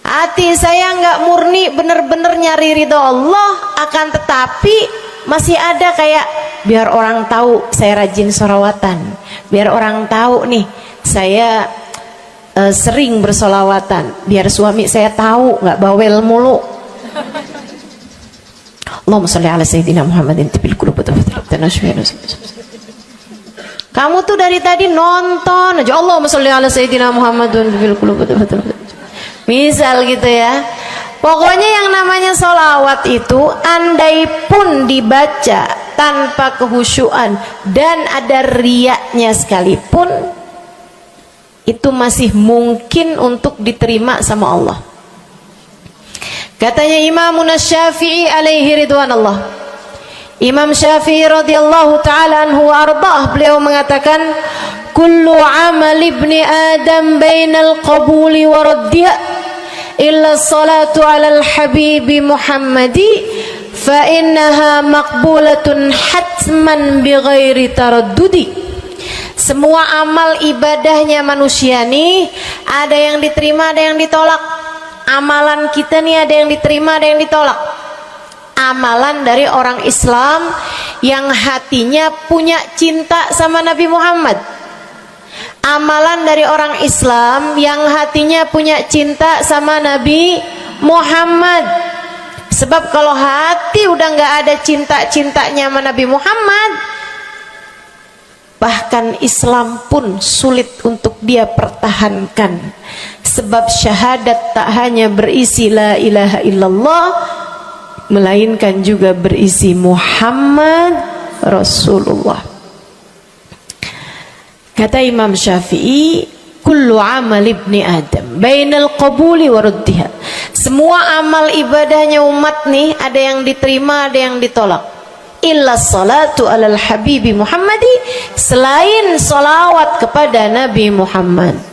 S1: Hati saya nggak murni bener-bener nyari ridho Allah, akan tetapi masih ada kayak biar orang tahu saya rajin sholawatan, biar orang tahu nih saya sering bersolawatan, biar suami saya tahu nggak bawel mulu.
S2: Allahumma sholli ala sayyidina Muhammadin tibil qulub wa kamu tuh dari tadi nonton aja Allahumma sholli ala sayyidina Muhammadin tibil qulub wa misal gitu ya. Pokoknya yang namanya sholawat itu andai pun dibaca tanpa kehusyuan dan ada riyaknya sekalipun, itu masih mungkin untuk diterima sama Allah. Katanya Imam Syafi'i alaihi ridwanullah, Imam Syafi'i radhiyallahu ta'ala anhu wa ardhah, beliau mengatakan kullu amal ibni adam bainal qabuli wa raddiha illa salatu alal habibi Muhammadi fa innaha maqbulatun hatman bighairi taraddudi. Semua amal ibadahnya manusia nih ada yang diterima, ada yang ditolak. Amalan kita nih ada yang diterima, ada yang ditolak. Amalan dari orang Islam yang hatinya punya cinta sama Nabi Muhammad, amalan dari orang Islam yang hatinya punya cinta sama Nabi Muhammad. Sebab kalau hati udah nggak ada cinta-cintanya sama Nabi Muhammad, bahkan Islam pun sulit untuk dia pertahankan. Sebab syahadat tak hanya berisi la ilaha illallah, melainkan juga berisi Muhammad Rasulullah. Kata Imam Syafi'i, kullu amal ibni adam bainal qabuli wa raddiha. Semua amal ibadahnya umat nih ada yang diterima, ada yang ditolak. Illa salatu alal habibi Muhammadi, selain salawat kepada Nabi Muhammad.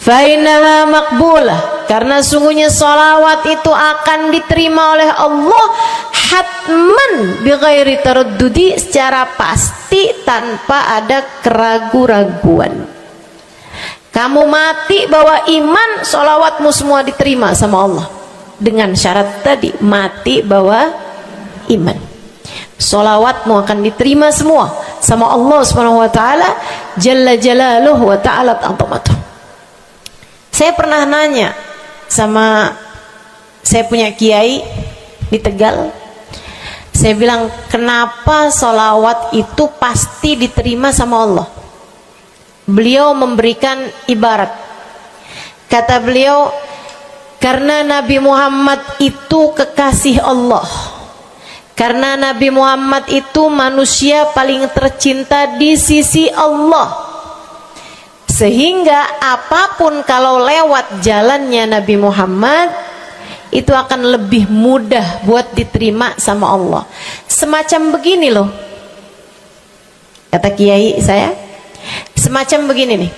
S2: Fa innaha maqbulah, karena sungguhnya salawat itu akan diterima oleh Allah hatman bighairi taraddudi, secara pasti tanpa ada keraguan-raguan. Kamu mati bawa iman, salawatmu semua diterima sama Allah. Dengan syarat tadi, mati bawa iman, salawatmu akan diterima semua sama Allah Subhanahu wa taala jalla jalaluhu wa ta'ala azamatuh. Saya pernah nanya sama saya punya kiai di Tegal. Saya bilang, kenapa sholawat itu pasti diterima sama Allah? Beliau memberikan ibarat. Kata beliau, karena Nabi Muhammad itu kekasih Allah. Karena Nabi Muhammad itu manusia paling tercinta di sisi Allah. Sehingga apapun kalau lewat jalannya Nabi Muhammad, itu akan lebih mudah buat diterima sama Allah. Semacam begini loh, kata kiai saya, semacam begini nih.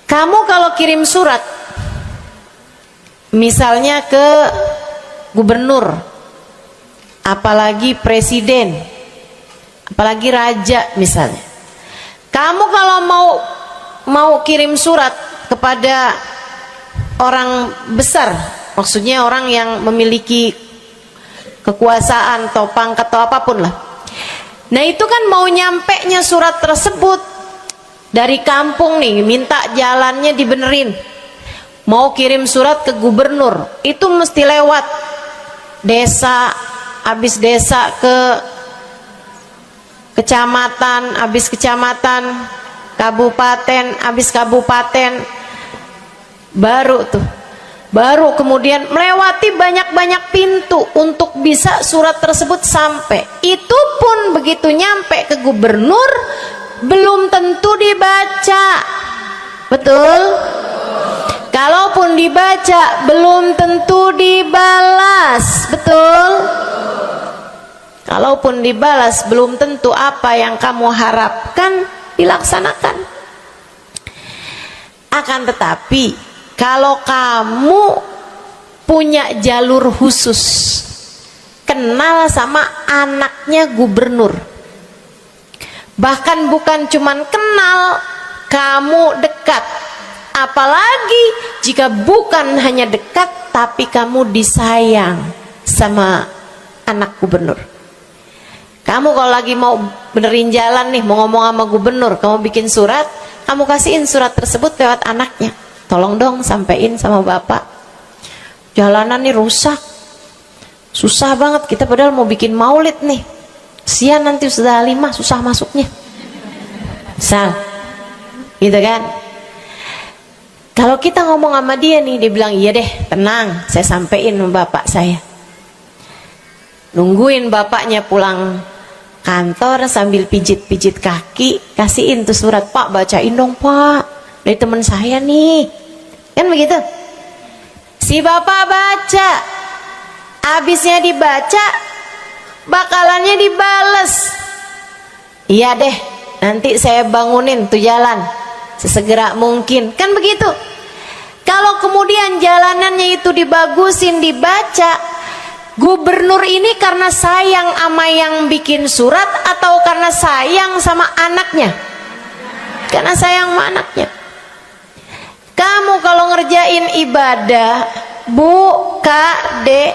S2: Kamu kalau kirim surat misalnya ke gubernur, apalagi presiden, apalagi raja misalnya, kamu kalau mau kirim surat kepada orang besar, maksudnya orang yang memiliki kekuasaan atau pangkat atau apapun lah. Nah itu kan mau nyampe nya surat tersebut dari kampung nih, minta jalannya dibenerin, mau kirim surat ke gubernur, itu mesti lewat desa, habis desa ke kecamatan, habis kecamatan, kabupaten, habis kabupaten, baru kemudian melewati banyak-banyak pintu untuk bisa surat tersebut sampai. Itu pun begitu nyampe ke gubernur belum tentu dibaca, betul? Kalaupun dibaca belum tentu dibalas, betul? Kalaupun dibalas belum tentu apa yang kamu harapkan dilaksanakan. Akan tetapi kalau kamu punya jalur khusus, kenal sama anaknya gubernur, bahkan bukan cuman kenal, kamu dekat, apalagi jika bukan hanya dekat tapi kamu disayang sama anak gubernur. Kamu kalau lagi mau benerin jalan nih, mau ngomong sama gubernur, kamu bikin surat, kamu kasihin surat tersebut lewat anaknya. Tolong dong sampein sama bapak, jalanan nih rusak,
S3: Susah banget kita padahal mau bikin maulid nih. Sian nanti Ustazah Halimah susah masuknya. Misal, gitu kan? Kalau kita ngomong sama dia nih, dia bilang iya deh, tenang, saya sampein sama bapak saya. Nungguin bapaknya pulang kantor sambil pijit-pijit kaki, kasihin tuh surat, Pak bacain dong Pak, dari teman saya nih, kan begitu. Si bapak baca, abisnya dibaca, bakalannya dibales. Iya deh, nanti saya bangunin tuh jalan sesegera mungkin, kan begitu. Kalau kemudian jalanannya itu dibagusin, dibaca, gubernur ini karena sayang sama yang bikin surat atau karena sayang sama anaknya? Karena sayang sama anaknya. Kamu kalau ngerjain ibadah, Bu, Kak, Dek,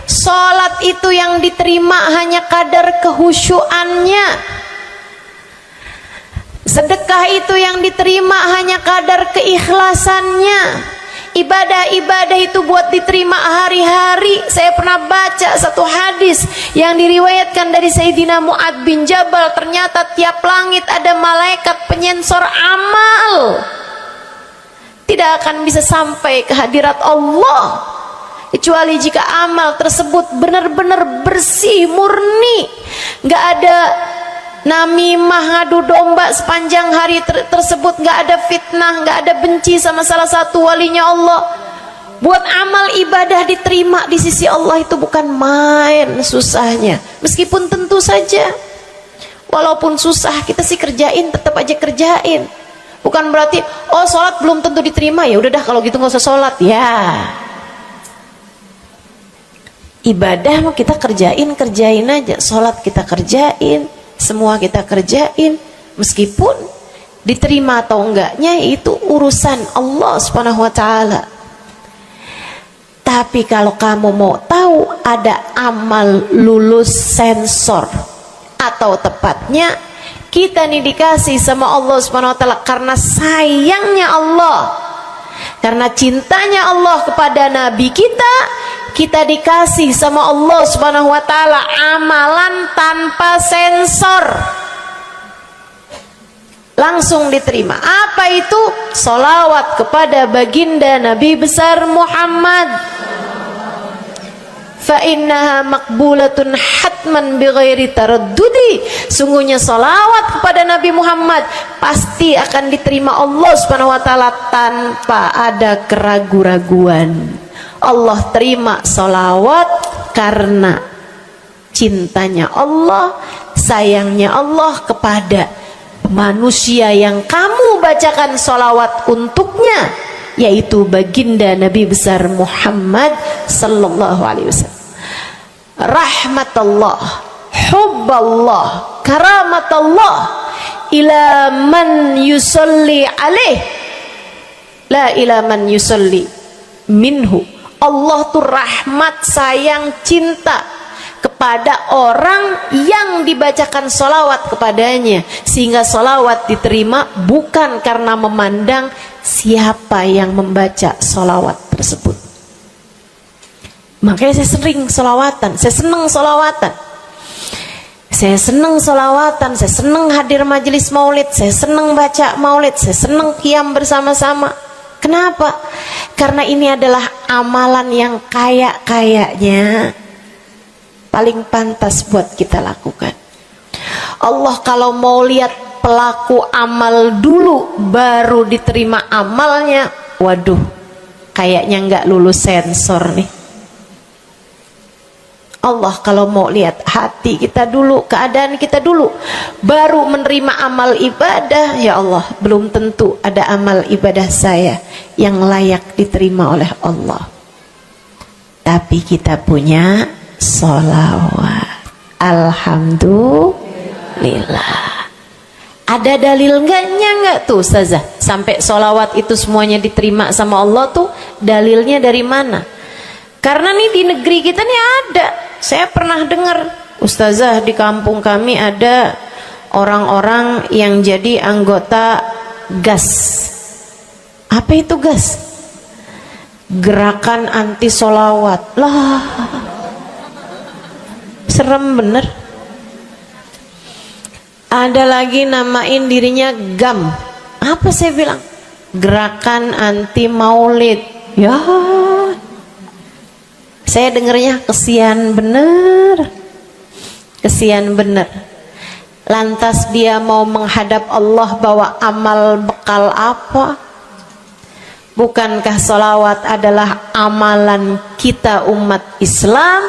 S3: sholat itu yang diterima hanya kadar kehusyuannya. Sedekah itu yang diterima hanya kadar keikhlasannya. Ibadah-ibadah itu buat diterima hari-hari. Saya pernah baca satu hadis yang diriwayatkan dari Sayyidina Mu'ad bin Jabal. Ternyata tiap langit ada malaikat penyensor amal, tidak akan bisa sampai ke hadirat Allah kecuali jika amal tersebut benar-benar bersih, murni, nggak ada namimah, ngadu domba sepanjang hari tersebut, nggak ada fitnah, nggak ada benci sama salah satu walinya Allah. Buat amal ibadah diterima di sisi Allah itu bukan main susahnya. Meskipun tentu saja walaupun susah kita sih kerjain, tetap aja kerjain. Bukan berarti oh sholat belum tentu diterima, ya udah dah kalau gitu nggak usah sholat. Ya, ibadah mau kita kerjain aja, sholat kita kerjain, semua kita kerjain, meskipun diterima atau enggaknya itu urusan Allah Subhanahu wa taala. Tapi kalau kamu mau tahu, ada amal lulus sensor, atau tepatnya kita nih dikasih sama Allah Subhanahu wa taala karena sayangnya Allah, karena cintanya Allah kepada nabi kita, kita dikasih sama Allah Subhanahu wa taala amalan tanpa sensor, langsung diterima. Apa itu? Sholawat kepada baginda Nabi besar Muhammad. Fa innaha maqbulatun hatman bighairi taraddudi. Sungguhnya sholawat kepada Nabi Muhammad pasti akan diterima Allah Subhanahu wa taala tanpa ada keraguan-raguan. Allah terima sholawat karena cintanya Allah, sayangnya Allah kepada manusia yang kamu bacakan sholawat untuknya, yaitu baginda Nabi besar Muhammad sallallahu alaihi wasallam. Rahmatullah, hubballah, karamatullah ila man yusalli alaih, la ila man yusalli minhu. Allah tuh rahmat, sayang, cinta kepada orang yang dibacakan sholawat kepadanya, sehingga sholawat diterima bukan karena memandang siapa yang membaca sholawat tersebut. Makanya saya sering sholawatan, saya senang sholawatan, saya senang sholawatan, saya senang hadir majelis maulid, saya senang baca maulid, saya senang qiyam bersama-sama. Kenapa? Karena ini adalah amalan yang kayaknya paling pantas buat kita lakukan. Allah kalau mau lihat pelaku amal dulu baru diterima amalnya, waduh, kayaknya nggak lulus sensor nih. Allah kalau mau lihat hati kita dulu, keadaan kita dulu, baru menerima amal ibadah, ya Allah, belum tentu ada amal ibadah saya yang layak diterima oleh Allah. Tapi kita punya sholawat, alhamdulillah. Ada dalil nggak tuh Ustazah sampai sholawat itu semuanya diterima sama Allah tuh? Dalilnya dari mana? Karena nih di negeri kita nih ada, saya pernah dengar Ustazah, di kampung kami ada orang-orang yang jadi anggota GAS. Apa itu GAS? Gerakan anti sholawat lah. serem bener. Ada lagi namain dirinya GAM. Apa saya bilang? Gerakan Anti Maulid. Ya, saya dengernya kesian bener, kesian bener. Lantas dia mau menghadap Allah bawa amal bekal apa? Bukankah sholawat adalah amalan kita umat Islam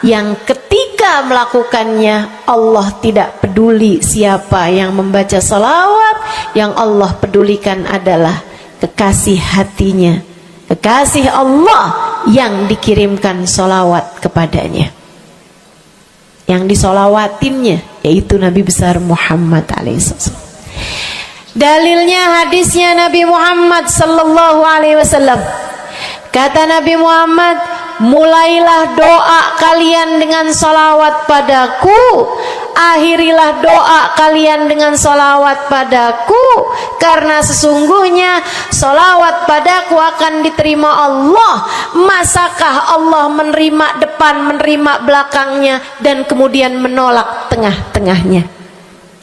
S3: yang ketika melakukannya Allah tidak peduli siapa yang membaca sholawat, yang Allah pedulikan adalah kekasih hatinya, kekasih Allah yang dikirimkan sholawat kepadanya, yang disolawatinnya yaitu Nabi besar Muhammad alaihissalam. Dalilnya hadisnya Nabi Muhammad sallallahu alaihi wasallam. Kata Nabi Muhammad, mulailah doa kalian dengan salawat padaku, akhirilah doa kalian dengan salawat padaku, karena sesungguhnya salawat padaku akan diterima Allah. Masakah Allah menerima depan, menerima belakangnya, dan kemudian menolak tengah-tengahnya?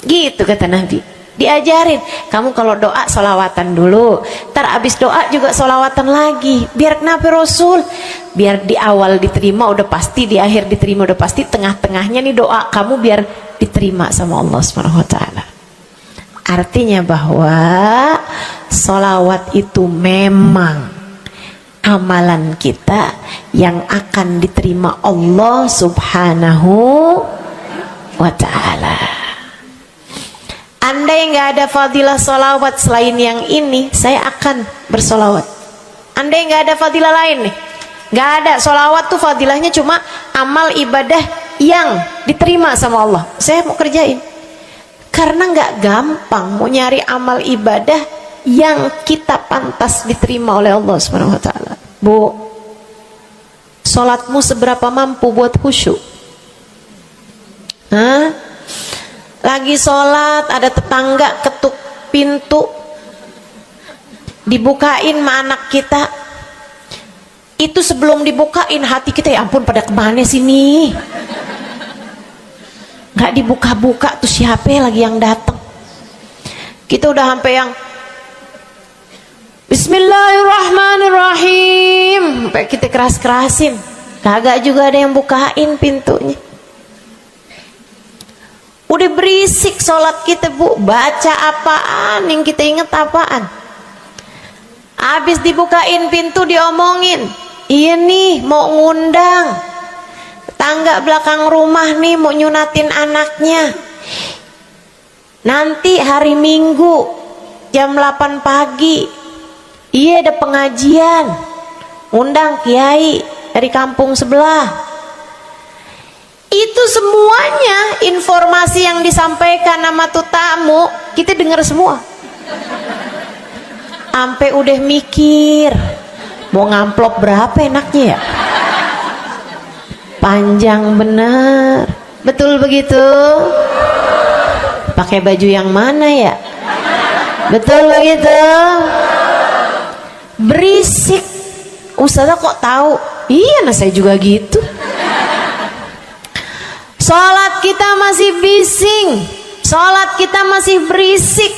S3: Gitu kata Nabi. Diajarin, kamu kalau doa solawatan dulu, ntar abis doa juga solawatan lagi. Biar kenapa Rasul? Biar di awal diterima udah pasti, di akhir diterima udah pasti, tengah-tengahnya nih doa kamu biar diterima sama Allah SWT. Artinya bahwa solawat itu memang amalan kita yang akan diterima Allah Subhanahu wa ta'ala. Andai nggak ada fadilah solawat selain yang ini, saya akan bersolawat. Andai nggak ada fadilah lain nih, nggak ada. Solawat tuh fadilahnya cuma amal ibadah yang diterima sama Allah. Saya mau kerjain, karena nggak gampang mau nyari amal ibadah yang kita pantas diterima oleh Allah Subhanahu Wa Taala. Bu, solatmu seberapa mampu buat khusyuk? Hah? Lagi sholat, ada tetangga ketuk pintu, dibukain sama anak kita. Itu sebelum dibukain hati kita, ya ampun pada kemana sini? Gak dibuka-buka tuh siapa lagi yang datang? Kita udah sampai yang Bismillahirrahmanirrahim, sampai kita keras-kerasin, kagak juga ada yang bukain pintunya. Udah berisik sholat kita, Bu. Baca apaan, yang kita inget apaan? Habis dibukain pintu diomongin, iya nih mau ngundang tangga belakang rumah nih, mau nyunatin anaknya. Nanti hari Minggu jam 8 pagi, iya ada pengajian, undang kiai dari kampung sebelah. Itu semuanya informasi yang disampaikan nama tuh tamu, kita dengar semua. Sampai udah mikir, mau ngamplop berapa enaknya ya? Panjang bener. Betul begitu? Pakai baju yang mana ya? Betul begitu? Berisik. Ustazah kok tahu? Iya, nah saya juga gitu. Sholat kita masih bising, sholat kita masih berisik.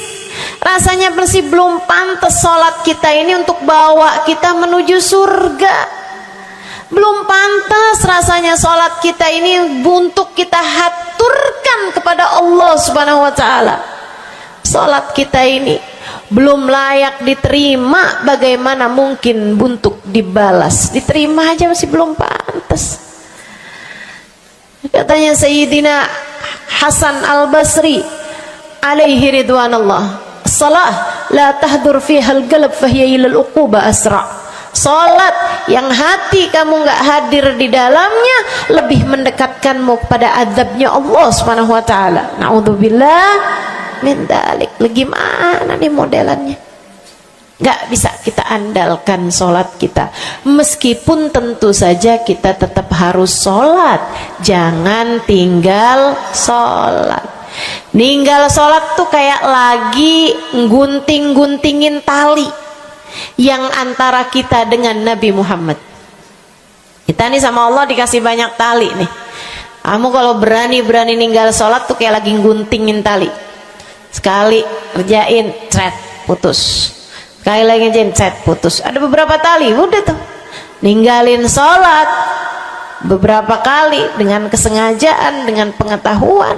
S3: Rasanya masih belum pantas sholat kita ini untuk bawa kita menuju surga. Belum pantas rasanya sholat kita ini untuk kita haturkan kepada Allah Subhanahu wa ta'ala. Sholat kita ini belum layak diterima, bagaimana mungkin untuk dibalas? Diterima aja masih belum pantas. Katanya Sayyidina Hasan Al-Basri alaihi ridwanallah, salah la tahdur fiha al-qalb fahiya ila al-uquba asra. Salat yang hati kamu nggak hadir di dalamnya lebih mendekatkanmu kepada azabnya Allah Subhanahu wa taala. Naudzubillah min dzalik. Gimana nih modelannya? Gak bisa kita andalkan sholat kita, meskipun tentu saja kita tetap harus sholat. Jangan tinggal sholat. Ninggal sholat tuh kayak lagi gunting-guntingin tali yang antara kita dengan Nabi Muhammad. Kita nih sama Allah dikasih banyak tali nih. Kamu kalau berani ninggal sholat tuh kayak lagi guntingin tali. Sekali kerjain, cret, putus. Sekali lagi kerjain, cret, putus. Ada beberapa tali, udah tuh. Ninggalin sholat beberapa kali dengan kesengajaan, dengan pengetahuan,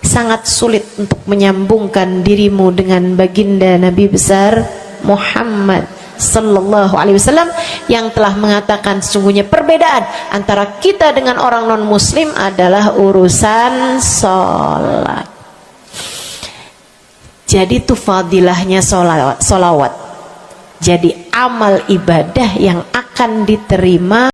S3: sangat sulit untuk menyambungkan dirimu dengan baginda Nabi besar Muhammad sallallahu alaihi wasallam yang telah mengatakan sesungguhnya perbedaan antara kita dengan orang non muslim adalah urusan sholat. Jadi itu fadilahnya solawat. Jadi amal ibadah yang akan diterima